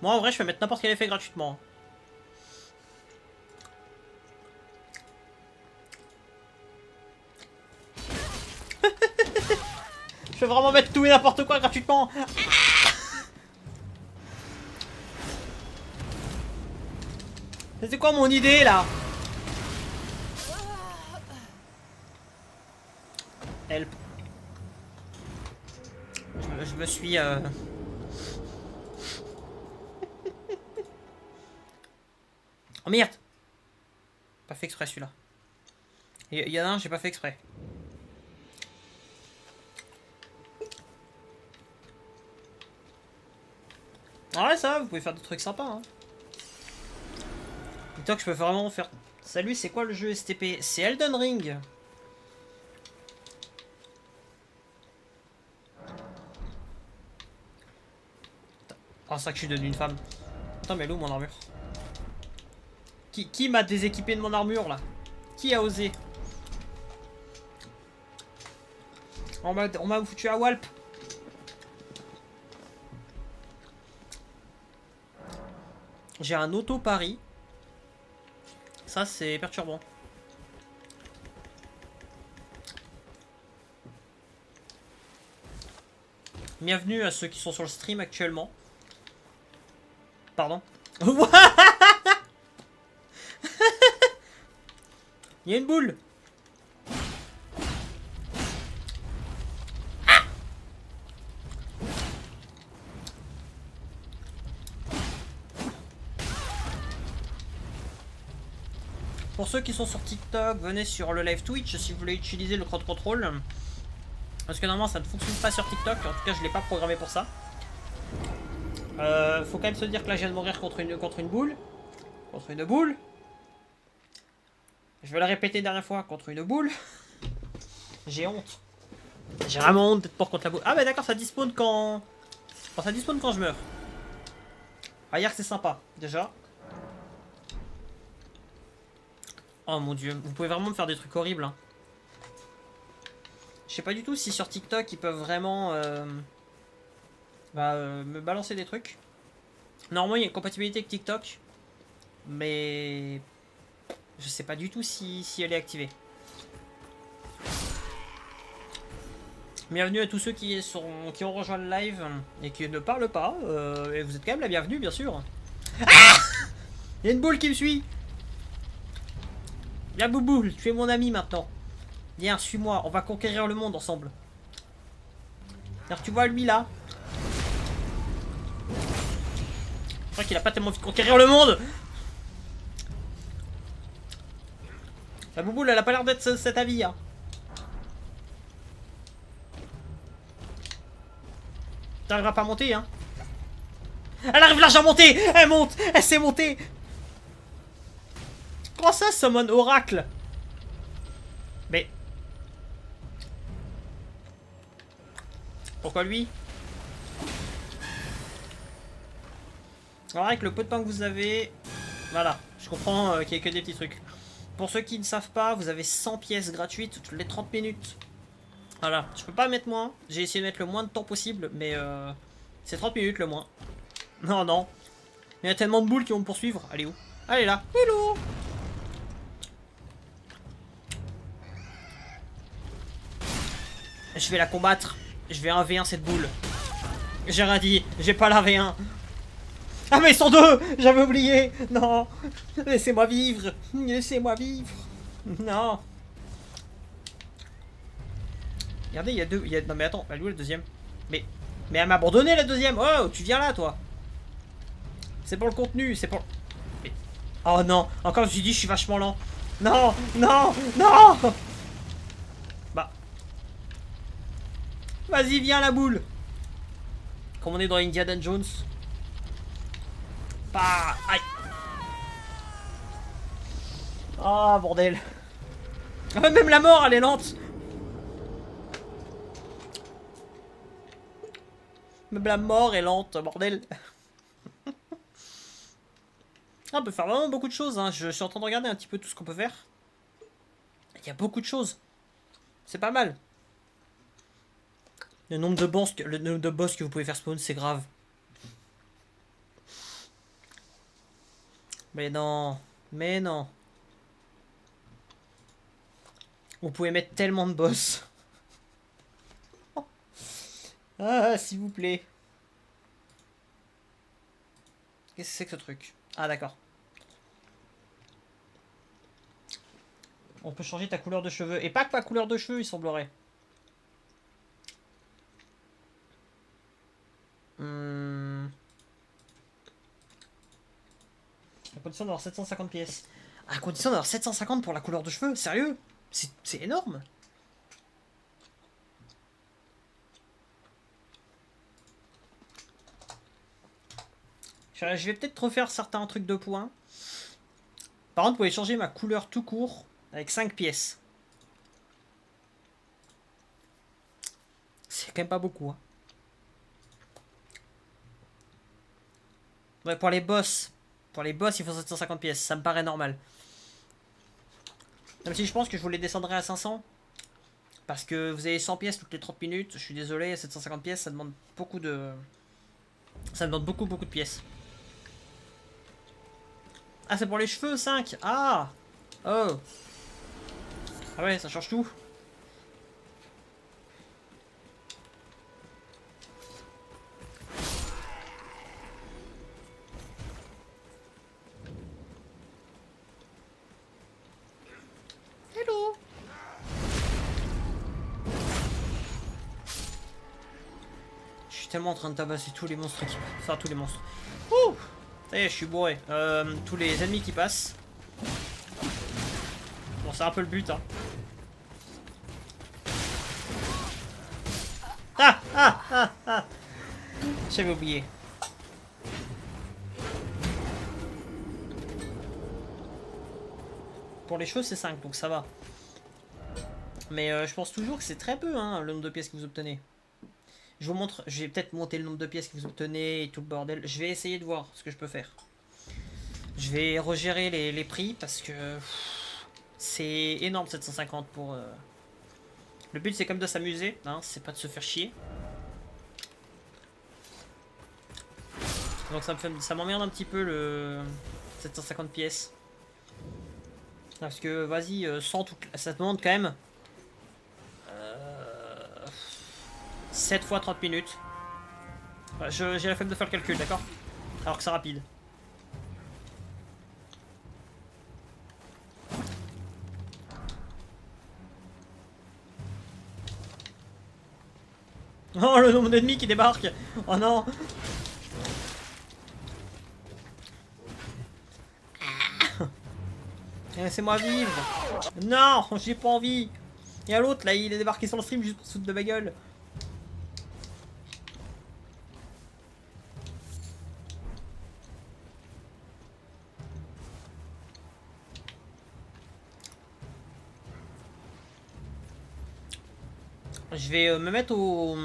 Moi, en vrai, je peux mettre n'importe quel effet gratuitement. Je peux vraiment mettre tout et n'importe quoi gratuitement. C'était quoi mon idée là? Help. Je me suis... Oh merde! Pas fait exprès celui-là. Il y en a un, j'ai pas fait exprès. Ah ouais, ça va, vous pouvez faire des trucs sympas. Hein. TikTok, je peux vraiment faire... Salut, c'est quoi le jeu STP? C'est Elden Ring. Oh, c'est ça que je suis devenu une femme. Attends, mais elle est où mon armure? Qui m'a déséquipé de mon armure là? Qui a osé? On m'a foutu à Walp. J'ai un auto-pari. Ça, c'est perturbant. Bienvenue à ceux qui sont sur le stream actuellement. Pardon. Il y a une boule. Ah! Pour ceux qui sont sur TikTok, venez sur le live Twitch si vous voulez utiliser le crowd control. Parce que normalement ça ne fonctionne pas sur TikTok, en tout cas je l'ai pas programmé pour ça. Faut quand même se dire que là je viens de mourir contre une boule. Contre une boule. Je vais la répéter une dernière fois, contre une boule. J'ai honte. J'ai vraiment honte d'être mort contre la boule. Ah bah d'accord, ça despawn quand... ça despawn quand je meurs. Ah hier c'est sympa, déjà. Oh mon dieu, vous pouvez vraiment me faire des trucs horribles. Hein. Je sais pas du tout si sur TikTok ils peuvent vraiment me balancer des trucs. Normalement il y a une compatibilité avec TikTok. Mais... je sais pas du tout si elle est activée. Bienvenue à tous ceux qui ont rejoint le live et qui ne parlent pas. Et vous êtes quand même la bienvenue, bien sûr. Ah! Il y a une boule qui me suit. Viens Bouboule, tu es mon ami maintenant. Viens, suis-moi, on va conquérir le monde ensemble. Alors tu vois lui là. Je crois qu'il a pas tellement envie de conquérir le monde. La Bouboule, elle a pas l'air d'être cet avis. Hein. T'arriveras pas à monter, hein. Elle arrive large à monter. Elle monte. Elle s'est montée. Comment ça, summon oracle? Mais... pourquoi lui? Alors avec le peu de temps que vous avez... voilà, je comprends qu'il n'y ait que des petits trucs. Pour ceux qui ne savent pas, vous avez 100 pièces gratuites toutes les 30 minutes. Voilà, je peux pas mettre moins. J'ai essayé de mettre le moins de temps possible, mais c'est 30 minutes le moins. Non, non. Il y a tellement de boules qui vont me poursuivre. Elle est où? Elle est là. Hello. Je vais la combattre. Je vais 1v1 cette boule. J'ai rien dit. J'ai pas la V1. Ah mais ils sont deux. J'avais oublié. Non. Laissez-moi vivre. Laissez-moi vivre. Non. Regardez, il y a deux... non mais attends, elle est où le deuxième? Mais... Mais elle m'a abandonné la deuxième. Oh, tu viens là, toi. C'est pour le contenu, c'est pour... Oh non, encore je lui dis je suis vachement lent. Non, non, non. Bah. Vas-y, viens la boule. Comme on est dans Indiana Jones. Bah, aïe. Ah, bordel. Ah, même la mort, elle est lente. Même la mort est lente, bordel. Ah, on peut faire vraiment beaucoup de choses, hein. Je suis en train de regarder un petit peu tout ce qu'on peut faire. Il y a beaucoup de choses. C'est pas mal. Le nombre de boss que vous pouvez faire spawn, c'est grave. Mais non. Mais non. Vous pouvez mettre tellement de boss. Ah, s'il vous plaît. Qu'est-ce que c'est que ce truc? Ah, d'accord. On peut changer ta couleur de cheveux. Et pas que ma couleur de cheveux, il semblerait. À condition d'avoir 750 pièces. À condition d'avoir 750 pour la couleur de cheveux? Sérieux? C'est énorme. Je vais peut-être refaire certains trucs de points. Par contre, vous pouvez changer ma couleur tout court avec 5 pièces. C'est quand même pas beaucoup. Hein. Ouais, pour les boss, il faut 750 pièces. Ça me paraît normal. Même si je pense que je vous les descendrai à 500. Parce que vous avez 100 pièces toutes les 30 minutes. Je suis désolé, 750 pièces, ça demande beaucoup de... Ça demande beaucoup de pièces. Ah, c'est pour les cheveux, 5. Ah. Oh. Ah ouais, ça change tout. Hello. Je suis tellement en train de tabasser tous les monstres qui... Enfin, tous les monstres. Ouh. Ça y est, je suis bourré. Tous les ennemis qui passent. Bon, c'est un peu le but, hein. Ah, ah, ah, ah. J'avais oublié. Pour les cheveux, c'est 5, donc ça va. Mais je pense toujours que c'est très peu, hein, le nombre de pièces que vous obtenez. Je vous montre, je vais peut-être monter le nombre de pièces que vous obtenez et tout le bordel. Je vais essayer de voir ce que je peux faire. Je vais regérer les prix parce que c'est énorme 750 pour... Le but c'est comme de s'amuser, hein, c'est pas de se faire chier. Donc ça m'emmerde un petit peu le 750 pièces. Parce que vas-y, 100 ça te demande quand même 7 fois 30 minutes. Voilà, j'ai la flemme de faire le calcul, d'accord? Alors que c'est rapide. Oh, le nombre d'ennemis qui débarquent. Oh non. Laissez-moi vivre. Non, j'ai pas envie. Et à l'autre, là, il est débarqué sur le stream juste pour se foutre de ma gueule. Je vais me mettre au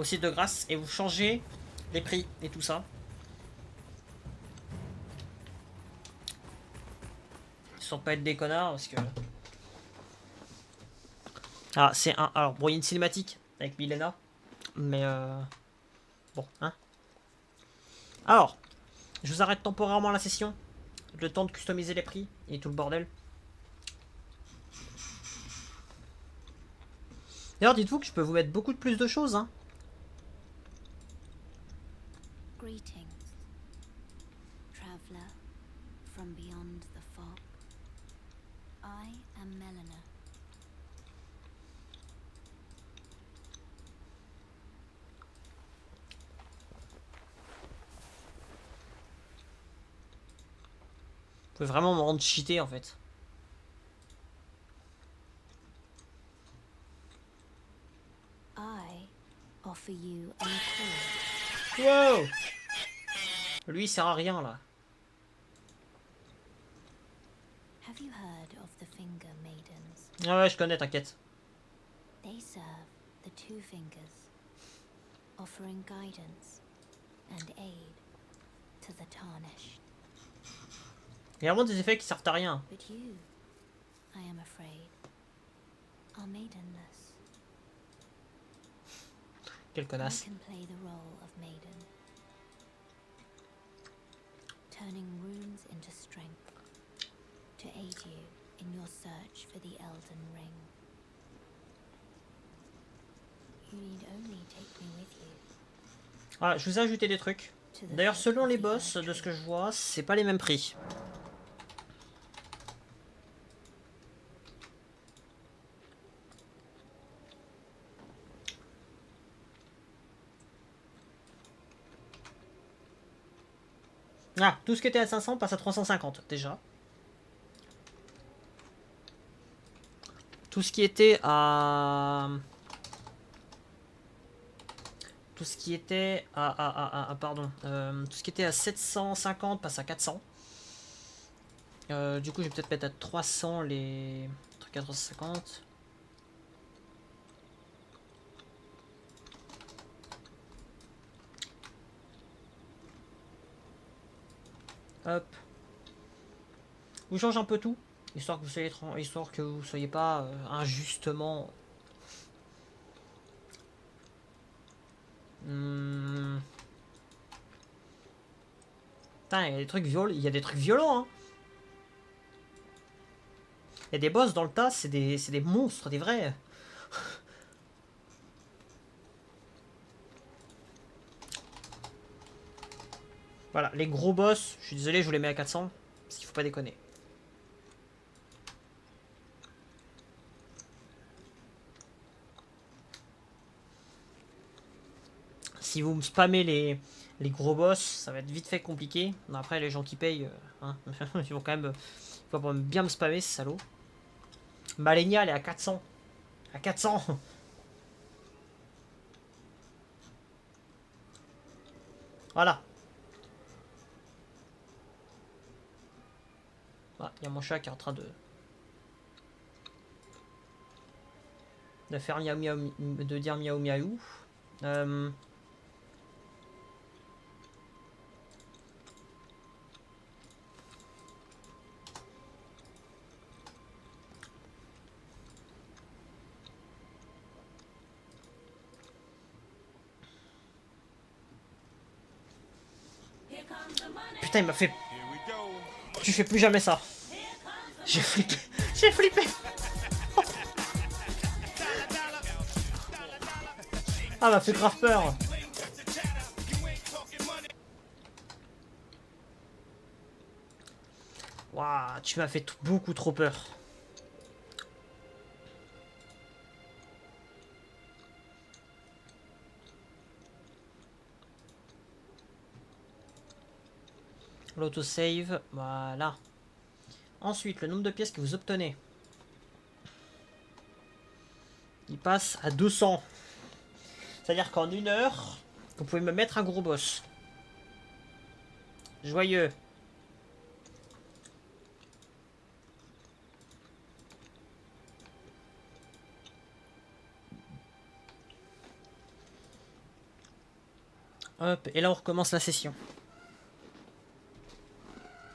site de grâce et vous changer les prix et tout ça. Sans pas être des connards parce que... Ah, c'est un... Alors, bon, il y a une cinématique avec Milena. Mais bon, hein. Alors, je vous arrête temporairement la session. Le temps de customiser les prix et tout le bordel. D'ailleurs, dites-vous que je peux vous mettre beaucoup de plus de choses, hein. Greetings, traveler from beyond the fog. I am Melina. pouvez vraiment me rendre cheaté en fait. I offer you an accord. Wow! Lui il sert à rien là. Have you heard of the Finger Maidens? Ah ouais, je connais, t'inquiète. They serve the Two Fingers, offering guidance and aid to the tarnished. Il y a vraiment des effets qui servent à rien. But you, I am afraid, are maidenless. Quelle I connasse. can play the role of maiden, turning runes into strength to aid you in your search for the Elden Ring. You need only take me with you. Ah, je vous ai ajouté des trucs. To the D'ailleurs, thick selon of les the boss, Erd de ce que Tree. je vois, c'est pas les mêmes prix. Ah, tout ce qui était à 500 passe à 350 déjà. Tout ce qui était à... Tout ce qui était à pardon. Tout ce qui était à 750 passe à 400. Du coup, je vais peut-être mettre à 300 les trucs à 350. Hop. Vous changez un peu tout, histoire que vous soyez, histoire que vous soyez pas injustement. Putain, il y a des trucs violents, il y a des trucs violents, hein. Il y a des boss dans le tas, c'est des monstres, des vrais. Voilà, les gros boss, je suis désolé, je vous les mets à 400, parce qu'il faut pas déconner. Si vous me spammez les gros boss, ça va être vite fait compliqué. Après, les gens qui payent, hein, ils vont quand même bien me spammer, ce salaud. Malenia, elle est à 400. À 400. Voilà. Ah, il y a mon chat qui est en train de faire miaou miaou, de dire miaou miaou. Putain, il m'a fait... Tu fais plus jamais ça. J'ai flippé. J'ai flippé. Ah, m'a fait grave peur. Waouh, tu m'as fait beaucoup trop peur. L'autosave, voilà. Ensuite, le nombre de pièces que vous obtenez. Il passe à 200. C'est-à-dire qu'en 1 heure, vous pouvez me mettre un gros boss. Joyeux. Hop, et là on recommence la session.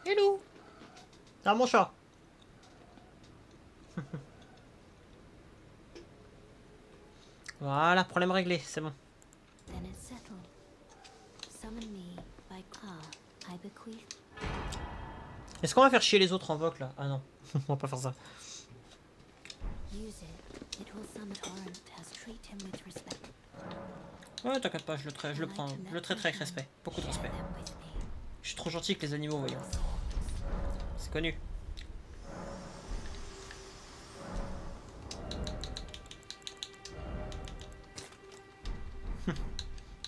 Hello. Ah, mon chat. Voilà, problème réglé, c'est bon. Then it's settled. Summon me by I bequeath. Est-ce qu'on va faire chier les autres en voc là? Ah non, on va pas faire ça. Use it. It will summon Torrent as treat him with respect. Ouais, t'inquiète pas, je le prends, je le traiterai avec respect. Beaucoup de respect. Share them with me. Je suis trop gentil avec les animaux, voyons. C'est connu.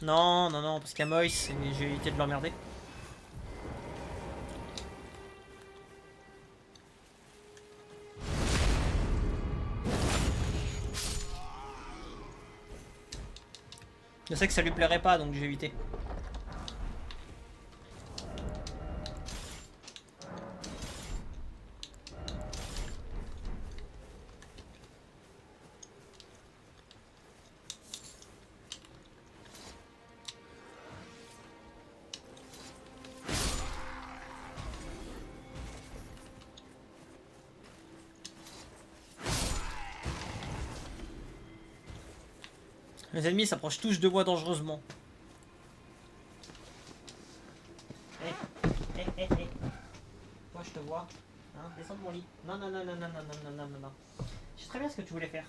Non, non, non, parce qu'à Moïse, j'ai évité de l'emmerder. Je sais que ça lui plairait pas, donc j'ai évité. Les ennemis s'approchent tous de moi dangereusement. Hé, hé, hé, hé. Toi, je te vois. Hein, descends de mon lit. Non, non, non, non, non, non, non, non, non, non. Je sais très bien ce que tu voulais faire.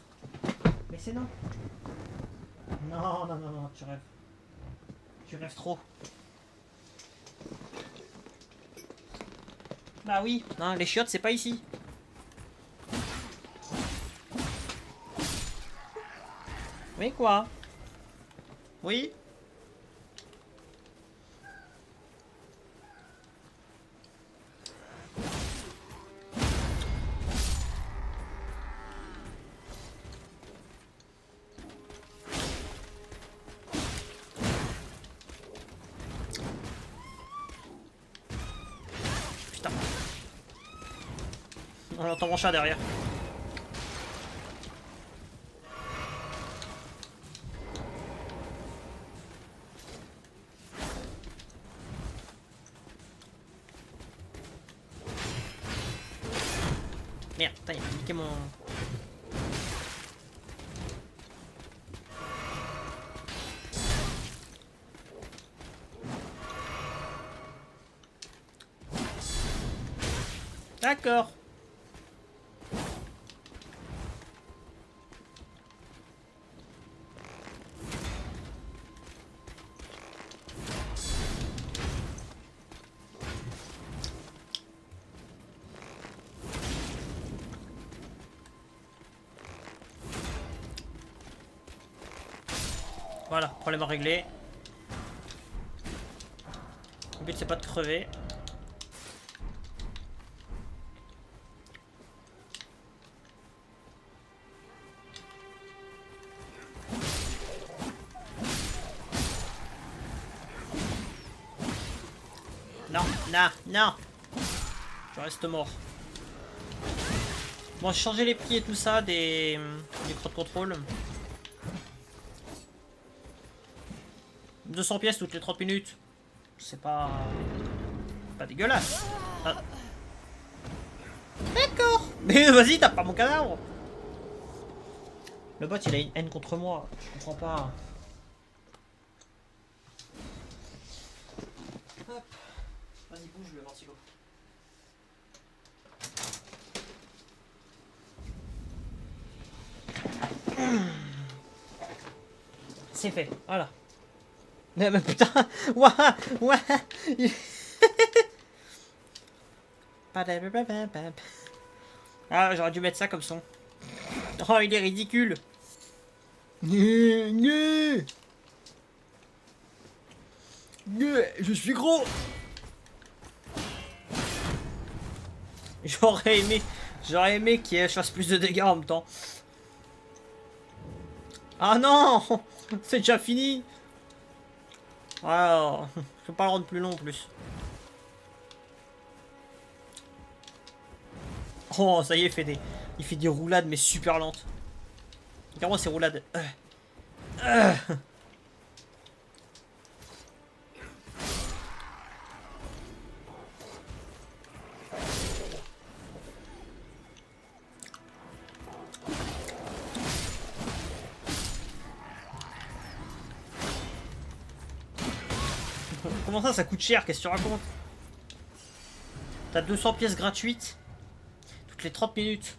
Mais c'est non. Non, non, non, non, tu rêves. Tu rêves trop. Bah oui, non, les chiottes, c'est pas ici. Mais quoi? Oui? Putain. On entend mon chat derrière. Merde, putain, il a piqué mon... D'accord. Voilà, problème réglé. Le but c'est pas de crever. Non, non, non. Je reste mort. Bon, j'ai changé les prix et tout ça des croix de contrôle. 200 pièces toutes les 30 minutes. C'est pas... pas dégueulasse. Ah. D'accord. Mais vas-y, tape pas mon cadavre. Le bot, il a une haine contre moi. Je comprends pas. Hop. Vas-y, bouge le ventilo. C'est fait, voilà. Mais putain, ouah, ouah. Ah, j'aurais dû mettre ça comme son. Oh, il est ridicule. Je suis gros. J'aurais aimé qu'il fasse plus de dégâts en même temps. Ah non, c'est déjà fini. Alors, je peux pas le rendre plus long en plus. Oh, ça y est, il fait des roulades mais super lentes. Carrément, ces roulades. Comment ça coûte cher? Qu'est-ce que tu racontes? T'as 200 pièces gratuites toutes les 30 minutes.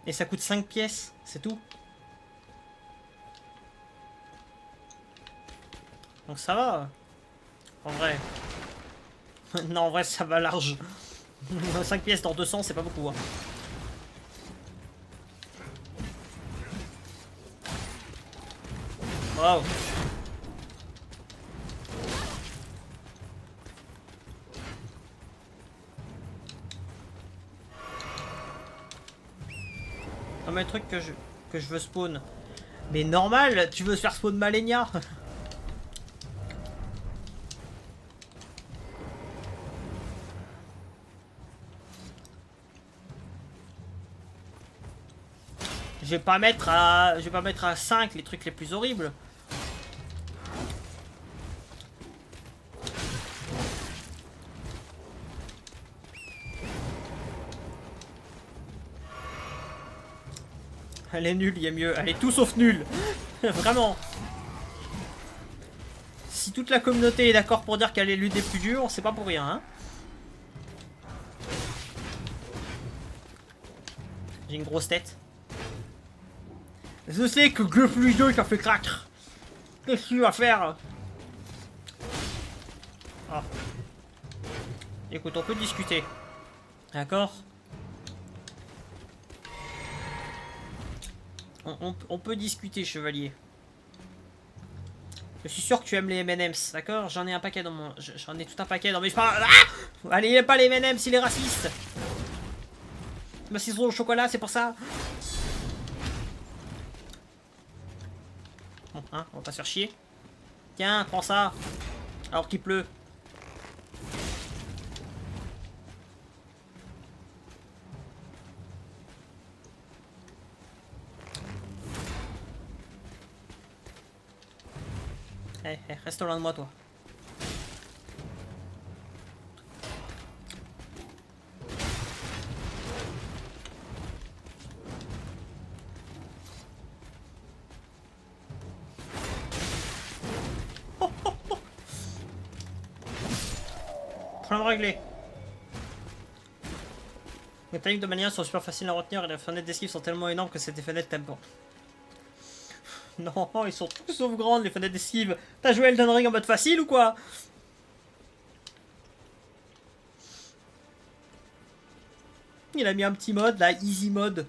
Et ça coûte 5 pièces, c'est tout. Donc ça va. En vrai. Non, en vrai, ça va large. 5 pièces dans 200, c'est pas beaucoup. Hein. Wow. Comme un truc que je veux spawn. Mais normal, tu veux se faire spawn Malenia. Je vais pas mettre à 5 les trucs les plus horribles. Elle est nulle, il y a mieux. Elle est tout sauf nulle. Vraiment. Si toute la communauté est d'accord pour dire qu'elle est l'une des plus dures, c'est pas pour rien, hein. J'ai une grosse tête. Je sais que le plus dur, ça fait craquer. Qu'est-ce que tu vas faire? Ah. Écoute, on peut discuter. D'accord? On peut discuter, chevalier. Je suis sûr que tu aimes les M&M's, d'accord? J'en ai un paquet dans mon... J'en ai tout un paquet dans mes... Ah, allez, il aime pas les M&M's, il est raciste. Mais s'ils sont au chocolat, c'est pour ça. Bon, hein, on va pas se faire chier. Tiens, prends ça. Alors qu'il pleut. Eh, reste loin de moi, toi. Problème réglé. Les techniques de manière sont super faciles à retenir et les fenêtres d'esquive sont tellement énormes que c'est des fenêtres tempo. Non, ils sont tous sauf grandes les fenêtres d'esquive. T'as joué Elden Ring en mode facile ou quoi? Il a mis un petit mode là, easy mode.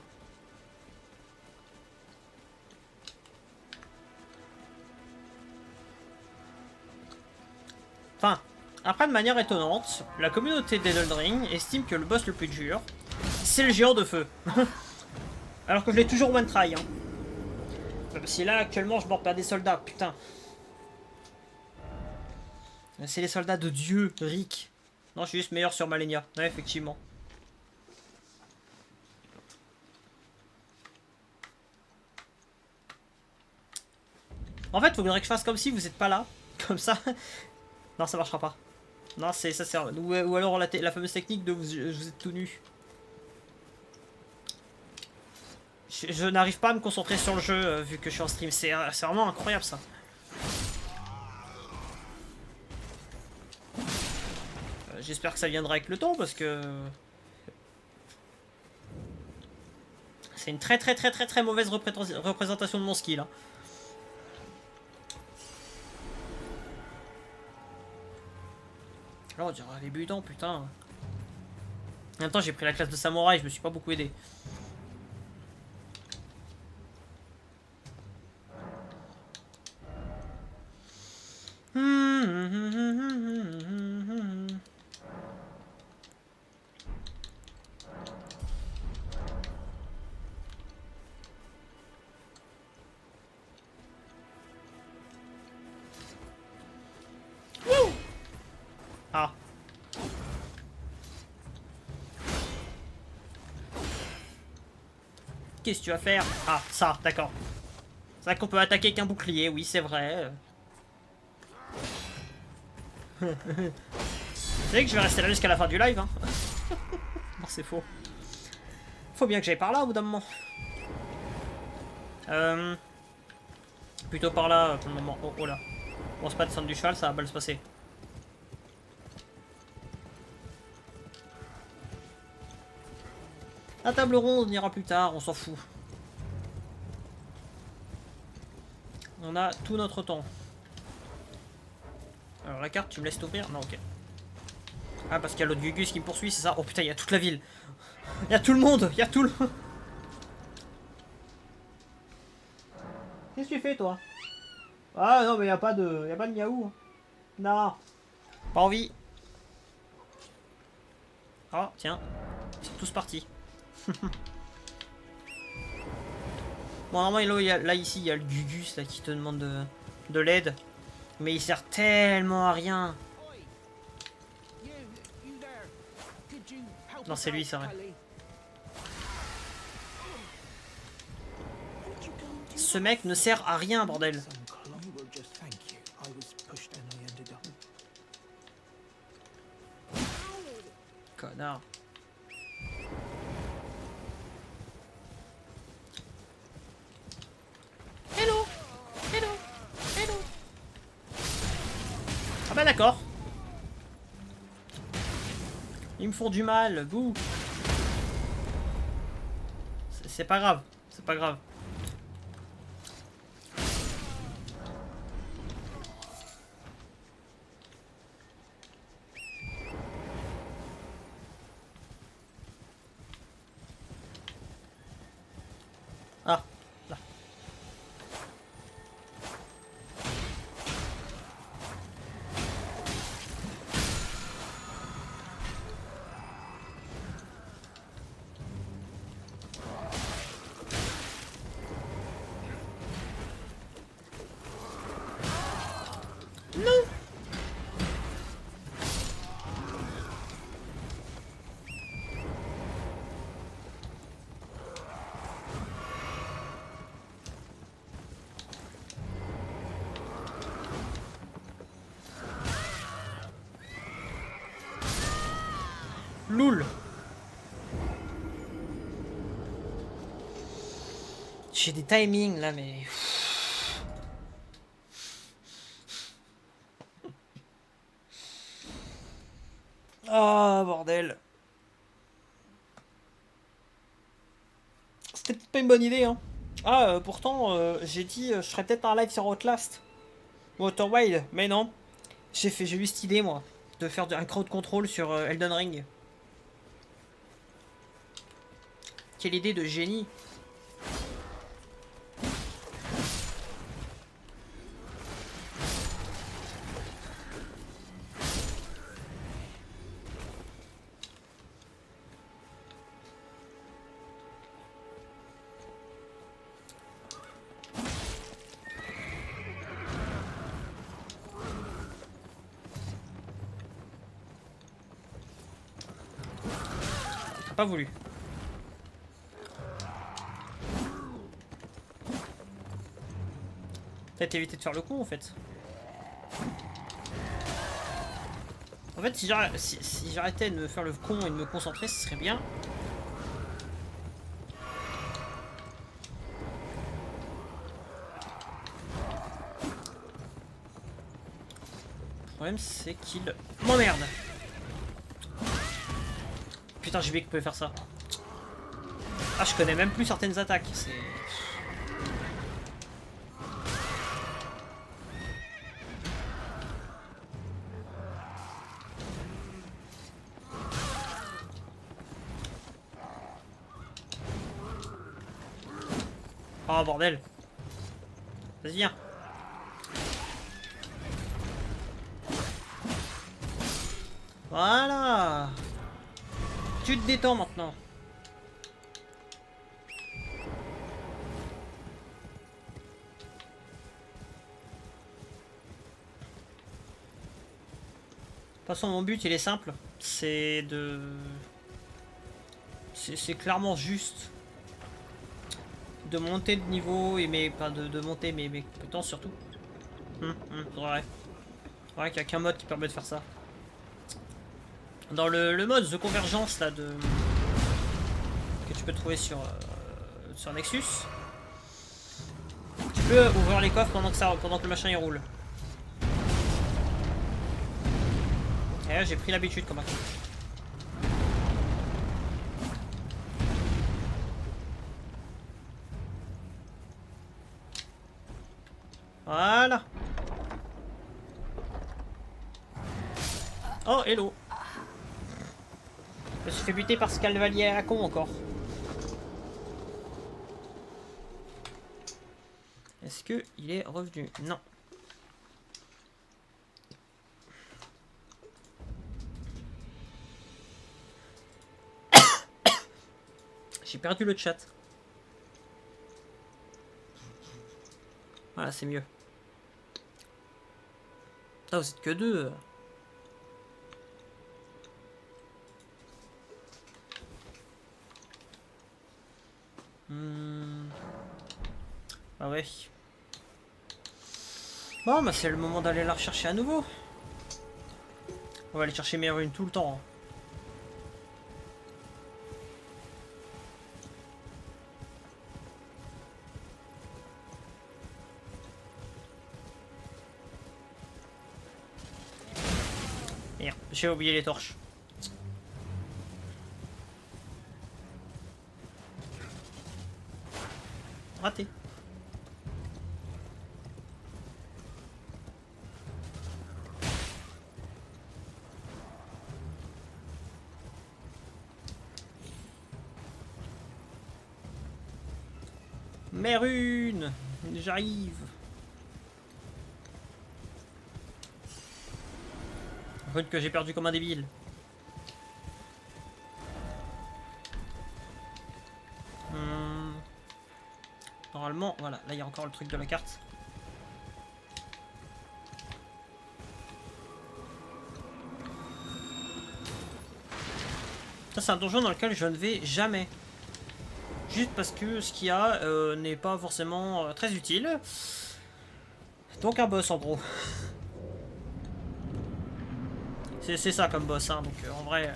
Enfin, après de manière étonnante, la communauté d'Elden Ring estime que le boss le plus dur, c'est le géant de feu. Alors que je l'ai toujours one try, hein. Même si là, actuellement, je borde pas des soldats, putain. C'est les soldats de Dieu, Rick. Non, je suis juste meilleur sur Malenia. Ouais, effectivement. En fait, faudrait que je fasse comme si vous êtes pas là. Comme ça. Non, ça marchera pas. Non, c'est ça sert. Ou alors la fameuse technique de vous êtes tout nu. Je n'arrive pas à me concentrer sur le jeu vu que je suis en stream. C'est vraiment incroyable ça. J'espère que ça viendra avec le temps parce que... C'est une très mauvaise représentation de mon skill. Hein. Là on dirait les butants, putain. En même temps j'ai pris la classe de samouraï, je me suis pas beaucoup aidé. Ah. Qu'est-ce que tu vas faire? Ah, ça, d'accord. C'est vrai qu'on peut attaquer avec un bouclier, oui, c'est vrai. Vous savez que je vais rester là jusqu'à la fin du live, hein. Non, c'est faux. Faut bien que j'aille par là au bout d'un moment. Plutôt par là pour le moment. Oh, oh là. On se pas descendre du cheval, ça va mal se passer. La table ronde, on ira plus tard, on s'en fout. On a tout notre temps. Alors la carte, tu me laisses t'ouvrir? Non, ok. Ah, parce qu'il y a l'autre Gugus qui me poursuit, c'est ça? Oh putain, il y a toute la ville. Il y a tout le monde, il y a tout le... Qu'est-ce que tu fais, toi? Ah non, mais il n'y a pas de... Y a pas de miaou. Non. Pas envie. Oh, tiens. Ils sont tous partis. Bon, normalement, là, ici, il y a le Gugus là, qui te demande de l'aide. Mais il sert tellement à rien. Non, c'est lui, c'est vrai. Ce mec ne sert à rien, bordel. Connard. Hello. Hello. Hello. Ah bah d'accord. Ils me font du mal, bouh. C'est pas grave, c'est pas grave. Ah, là. Non. Loul. J'ai des timings là, mais... Ah, bordel. C'était peut-être pas une bonne idée, hein. Ah, pourtant, j'ai dit, je ferais peut-être un live sur Outlast. Ou Outer Wild, mais non. J'ai eu cette idée, moi, de faire un crowd control sur Elden Ring. Quelle idée de génie. Pas voulu. Peut-être éviter de faire le con, en fait. En fait, si j'arrêtais de me faire le con et de me concentrer, ce serait bien. Le problème, c'est qu'il m'emmerde. Putain, j'ai oublié qu'il pouvait faire ça. Ah, je connais même plus certaines attaques. C'est... Oh, bordel. Vas-y, viens. Voilà. Tu te détends maintenant. De toute façon, mon but, il est simple. C'est de... C'est clairement juste de monter de niveau et mes... Enfin, de monter mes compétences, surtout. C'est vrai. C'est vrai qu'il n'y a qu'un mode qui permet de faire ça. Dans le mode de convergence, là, de... que tu peux trouver sur Nexus, tu peux ouvrir les coffres pendant que le machin, il roule. Et là, j'ai pris l'habitude, comme ça. Voilà. Oh, hello. Je me suis fait buter par ce cavalier à la con encore. Est-ce que il est revenu? Non. J'ai perdu le chat. Voilà, c'est mieux. Putain, vous êtes que deux. Ah ouais. Bon, bah c'est le moment d'aller la rechercher à nouveau. On va aller chercher mes runes tout le temps. Merde, j'ai oublié les torches. Raté. Mes runes, j'arrive. Rune que j'ai perdu comme un débile. Normalement, voilà, là il y a encore le truc de la carte. Ça c'est un donjon dans lequel je ne vais jamais. Juste parce que ce qu'il y a n'est pas forcément très utile. Donc un boss en gros. C'est ça comme boss, hein, donc en vrai...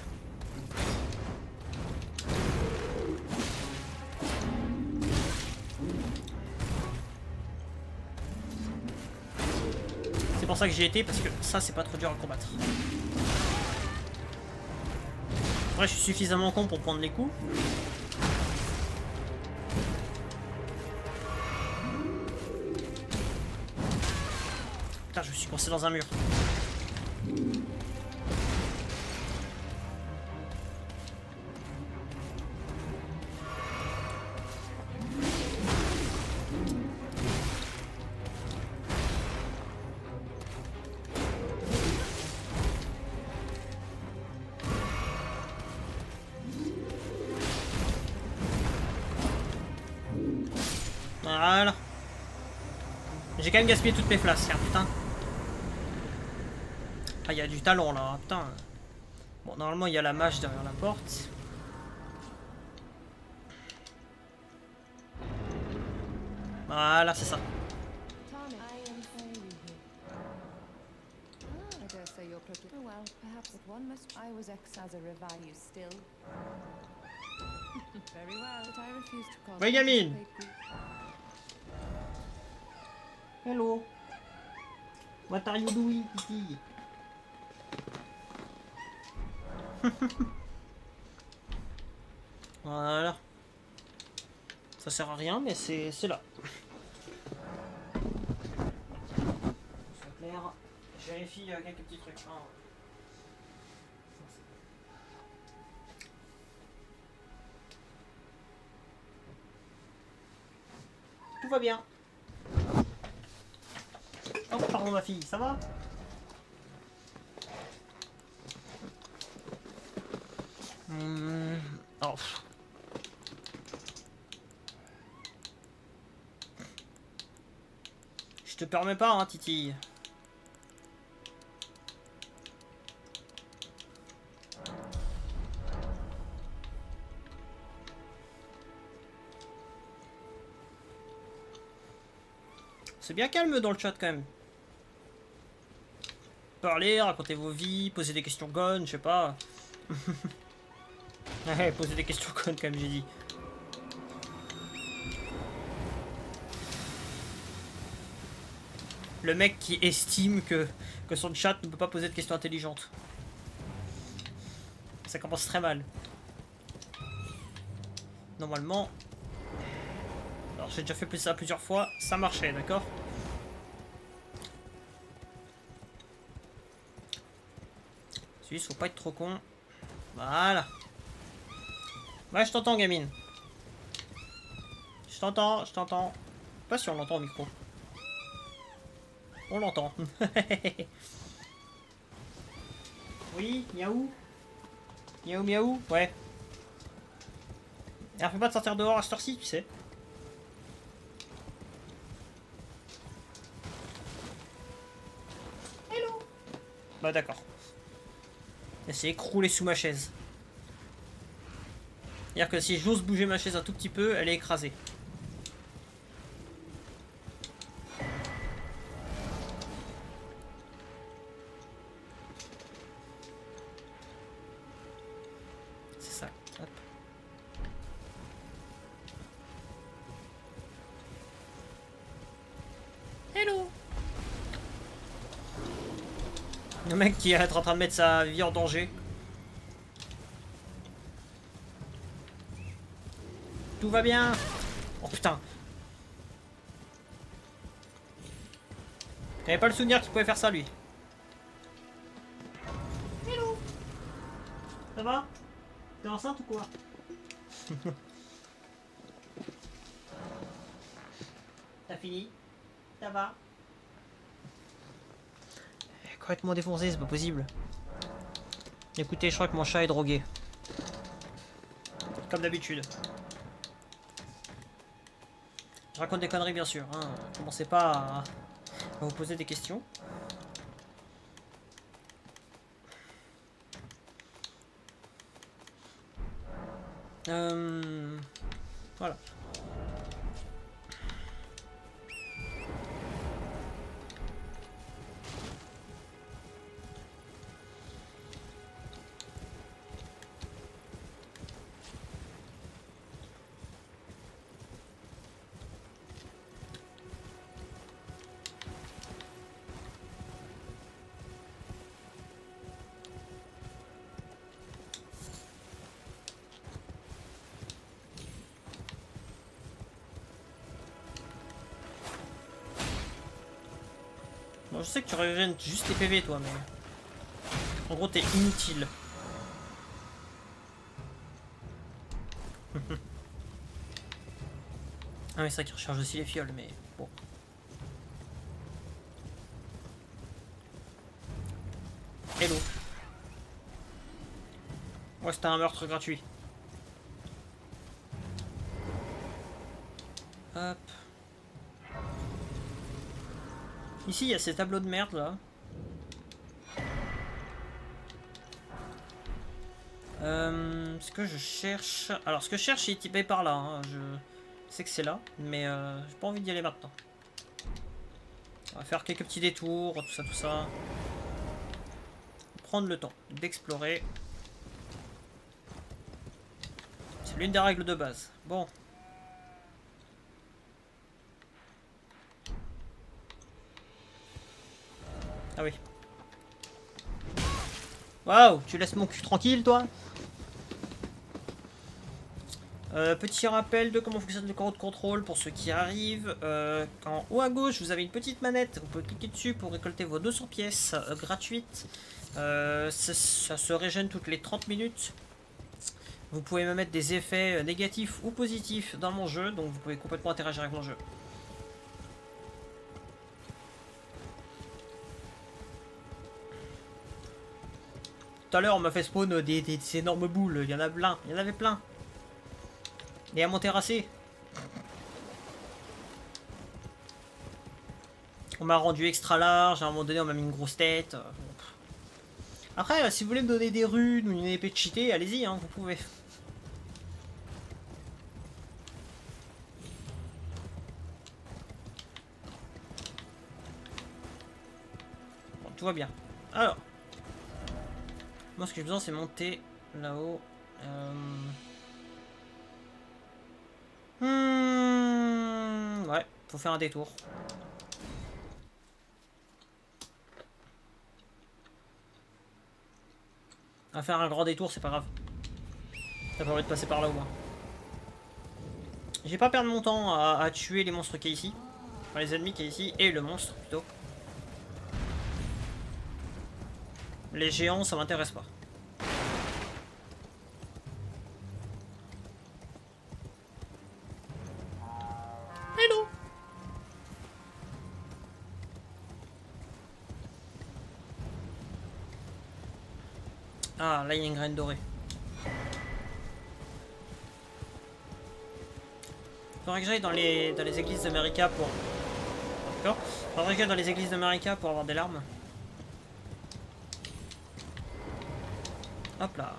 C'est pour ça que j'y étais, parce que ça c'est pas trop dur à combattre. En vrai je suis suffisamment con pour prendre les coups. Putain, je me suis coincé dans un mur. Voilà. J'ai quand même gaspillé toutes mes flasques, hein, putain. Ah, il y a du talent là, hein, putain. Bon, normalement, il y a la mage derrière la porte. Voilà, c'est ça. Oui, gamine. Hello. What are you doing, Titi? Voilà. Ça sert à rien, mais c'est là. C'est clair. Je vérifie quelques petits trucs. Ah. Tout va bien. Oh, pardon ma fille, ça va? Oh. Je te permets pas, hein, Titi. C'est bien calme dans le chat quand même. Parlez, racontez vos vies, posez des questions connes, je sais pas. Ouais, posez des questions connes comme j'ai dit. Le mec qui estime que son chat ne peut pas poser de questions intelligentes. Ça commence très mal. Normalement... Alors j'ai déjà fait ça plusieurs fois, ça marchait, d'accord? Suisse, faut pas être trop con. Voilà. Ouais, je t'entends, gamine. Je t'entends, je t'entends. Pas si on l'entend au micro. On l'entend. Oui, miaou. Miaou, miaou, ouais. Alors, faut pas de sortir dehors à cette heure-ci, tu sais. Bah d'accord. Elle s'est écroulée sous ma chaise. C'est-à-dire que si j'ose bouger ma chaise un tout petit peu, elle est écrasée. C'est ça. Hop. Hello. Le mec qui est en train de mettre sa vie en danger. Tout va bien. Oh putain. J'avais pas le souvenir qu'il pouvait faire ça lui. Hello. Ça va? T'es enceinte ou quoi? T'as fini? Ça va? Complètement défoncé, c'est pas possible. Écoutez, je crois que mon chat est drogué. Comme d'habitude. Je raconte des conneries bien sûr, hein. Commencez pas à vous poser des questions. Voilà. Bon, je sais que tu régènes juste tes PV toi, mais... En gros, t'es inutile. Ah oui, c'est vrai qu'il recharge aussi les fioles, mais bon. Hello. Ouais, c'était un meurtre gratuit. Hop. Ici, il y a ces tableaux de merde, là. Ce que je cherche... Alors, ce que je cherche, il est typé par là. Hein. Je sais que c'est là, mais j'ai pas envie d'y aller maintenant. On va faire quelques petits détours, tout ça, tout ça. Prendre le temps d'explorer. C'est l'une des règles de base. Bon. Ah oui. Waouh, tu laisses mon cul tranquille, toi? Petit rappel de comment fonctionne le carreau de contrôle pour ceux qui arrivent. En haut à gauche, vous avez une petite manette. Vous pouvez cliquer dessus pour récolter vos 200 pièces gratuites. Ça se régène toutes les 30 minutes. Vous pouvez me mettre des effets négatifs ou positifs dans mon jeu. Donc vous pouvez complètement interagir avec mon jeu. Tout à l'heure, on m'a fait spawn des énormes boules. Il y en a plein. Il y en avait plein. Et à mon terrassé. On m'a rendu extra large. À un moment donné, on m'a mis une grosse tête. Après, si vous voulez me donner des runes ou une épée de cheatée, allez-y, hein, vous pouvez. Bon, tout va bien. Alors. Moi, ce que j'ai besoin, c'est monter là-haut. Ouais, faut faire un détour. À faire un grand détour, c'est pas grave. Ça permet de passer par là au moins. J'ai pas perdre mon temps à tuer les monstres qui est ici. Enfin, les ennemis qui est ici, et le monstre plutôt. Les géants, ça m'intéresse pas. Hello. Ah, là il y a une graine dorée. Faudrait que j'aille dans les églises d'America pour... D'accord. Faudrait que j'aille dans les églises d'America pour avoir des larmes. Hop là.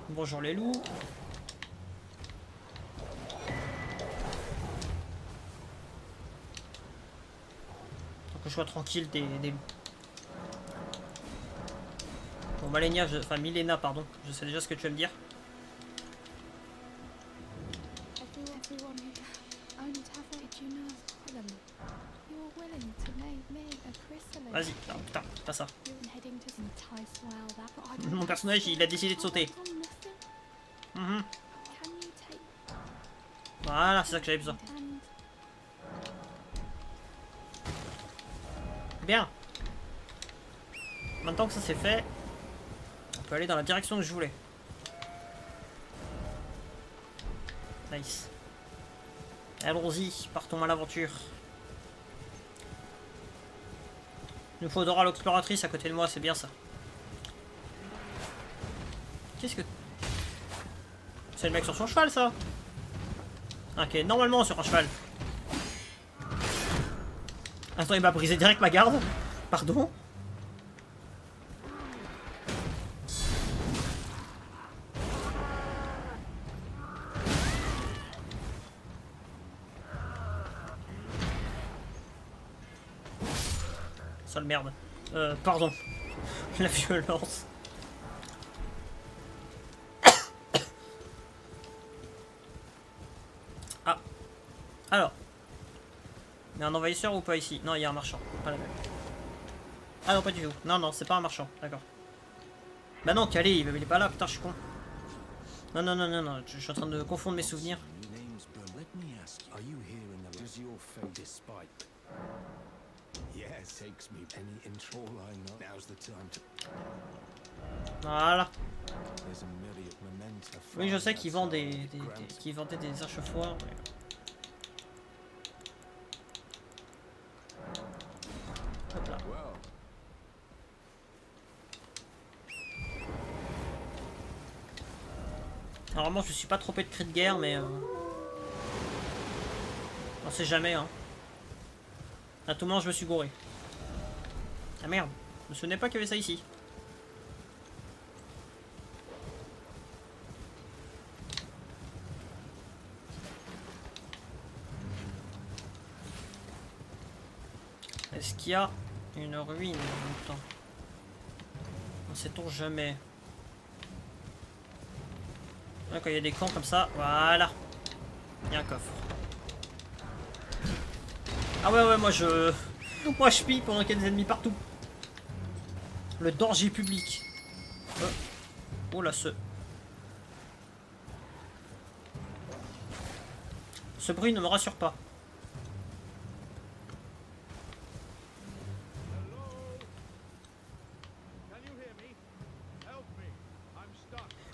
Bonjour les loups. Faut que je sois tranquille des loups. Bon, Malenia, enfin Milena, pardon. Je sais déjà ce que tu vas me dire. Everyone who only to have did you know, Helen? You were willing to make me a chrysalis. Vas-y. Non, putain, pas ça. You've been heading to entice well that, but I don't Mon personnage, il a décidé de sauter. Mhm. Can you take Voilà, c'est ça que j'avais besoin. and Bien. Maintenant que ça c'est fait, on peut aller dans la direction que je voulais. Nice. Allons-y, partons à l'aventure. Il nous faut Dora l'exploratrice à côté de moi, c'est bien ça. Qu'est-ce que... C'est le mec sur son cheval, ça? Ok, normalement sur un cheval. Attends, il m'a brisé direct ma garde. Pardon? Sale merde. Pardon. La violence. Ah. Alors. Il y a un envahisseur ou pas ici? Non, il y a un marchand. Pas la même. Ah non, pas du tout. Non, non, c'est pas un marchand. D'accord. Bah non, Calais, il est pas là. Putain, je suis con. Non, non, non, non, non. Je suis en train de confondre mes souvenirs. Voilà. Oui, je sais qu'ils vendent qu'ils vendaient des échauffoirs. Mais... Hop là. Normalement, je suis pas trompé de cri de guerre, mais on sait jamais, hein. À tout moment, je me suis gouré. Ah merde, je me souvenais pas qu'il y avait ça ici. Est-ce qu'il y a une ruine en même temps? Ne sait-on jamais. Là, quand il y a des camps comme ça, voilà. Il y a un coffre. Ah ouais, ouais, moi je pille pendant qu'il y a des ennemis partout. Le danger public. Oh là, ce bruit ne me rassure pas.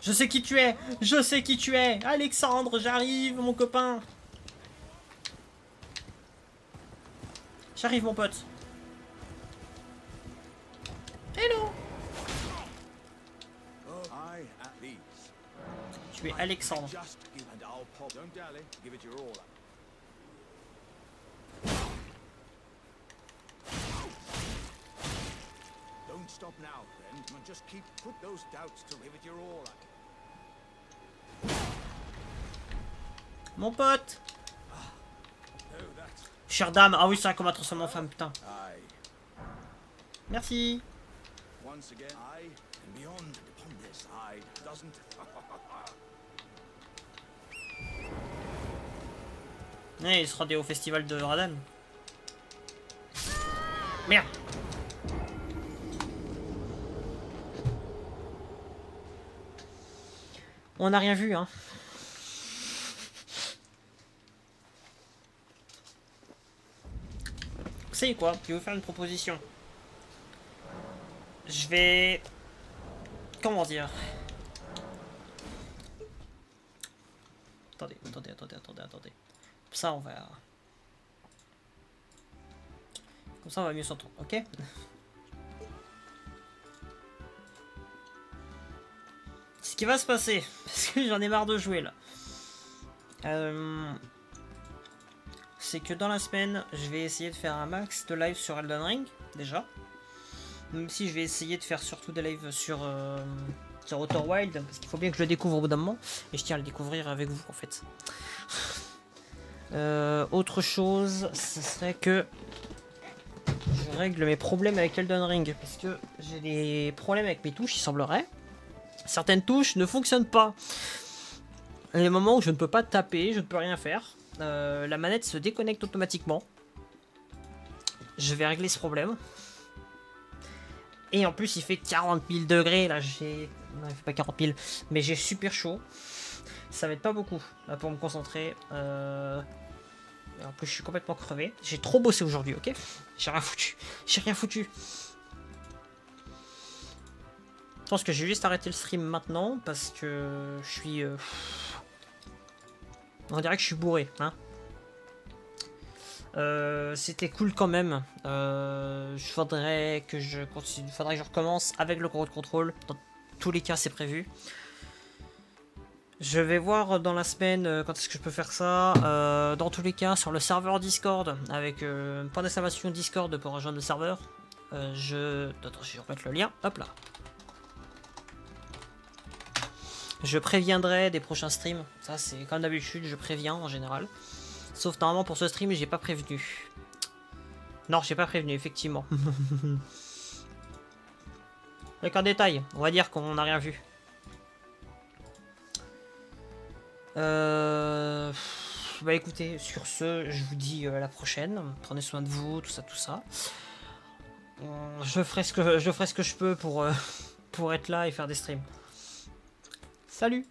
Je sais qui tu es. Je sais qui tu es. Alexandre, j'arrive, mon copain. J'arrive, mon pote. Hello. Tu es Alexandre. Mon pote. Chère dame. Ah oui, c'est un combat transformé en femme, putain. Merci. Ouais, il se rendait au festival de Radan. Merde. On n'a rien vu, hein. Vous savez quoi? Je vais vous faire une proposition. Je vais... Comment dire? Attendez. Comme ça, on va... Comme ça, on va mieux s'entendre, ok? Ce qui va se passer, parce que j'en ai marre de jouer, là. C'est que dans la semaine, je vais essayer de faire un max de live sur Elden Ring, déjà. Même si je vais essayer de faire surtout des lives sur Outer Wild, parce qu'il faut bien que je le découvre au bout d'un moment, et je tiens à le découvrir avec vous en fait. Autre chose, ce serait que je règle mes problèmes avec Elden Ring, parce que j'ai des problèmes avec mes touches, il semblerait. Certaines touches ne fonctionnent pas. Il y a des moments où je ne peux pas taper, je ne peux rien faire. La manette se déconnecte automatiquement. Je vais régler ce problème. Et en plus, il fait 40 000 degrés. Là, j'ai... Non, il fait pas 40 000. Mais j'ai super chaud. Ça va être pas beaucoup là, pour me concentrer. Et en plus, je suis complètement crevé. J'ai trop bossé aujourd'hui, ok? J'ai rien foutu. J'ai rien foutu. Je pense que j'ai juste arrêté le stream maintenant parce que je suis... On dirait que je suis bourré, hein. C'était cool quand même. Faudrait que je continue, faudrait que je recommence avec le gros contrôle. Dans tous les cas, c'est prévu. Je vais voir dans la semaine quand est-ce que je peux faire ça. Dans tous les cas, sur le serveur Discord, avec point d'exclamation Discord pour rejoindre le serveur. Attends, je vais remettre le lien. Hop là. Je préviendrai des prochains streams. Ça, c'est comme d'habitude, je préviens en général. Sauf normalement pour ce stream, j'ai pas prévenu. Non, j'ai pas prévenu, effectivement. Avec un détail, on va dire qu'on n'a rien vu. Bah écoutez, sur ce, je vous dis à la prochaine. Prenez soin de vous, tout ça, tout ça. Je ferai ce que je peux pour être là et faire des streams. Salut!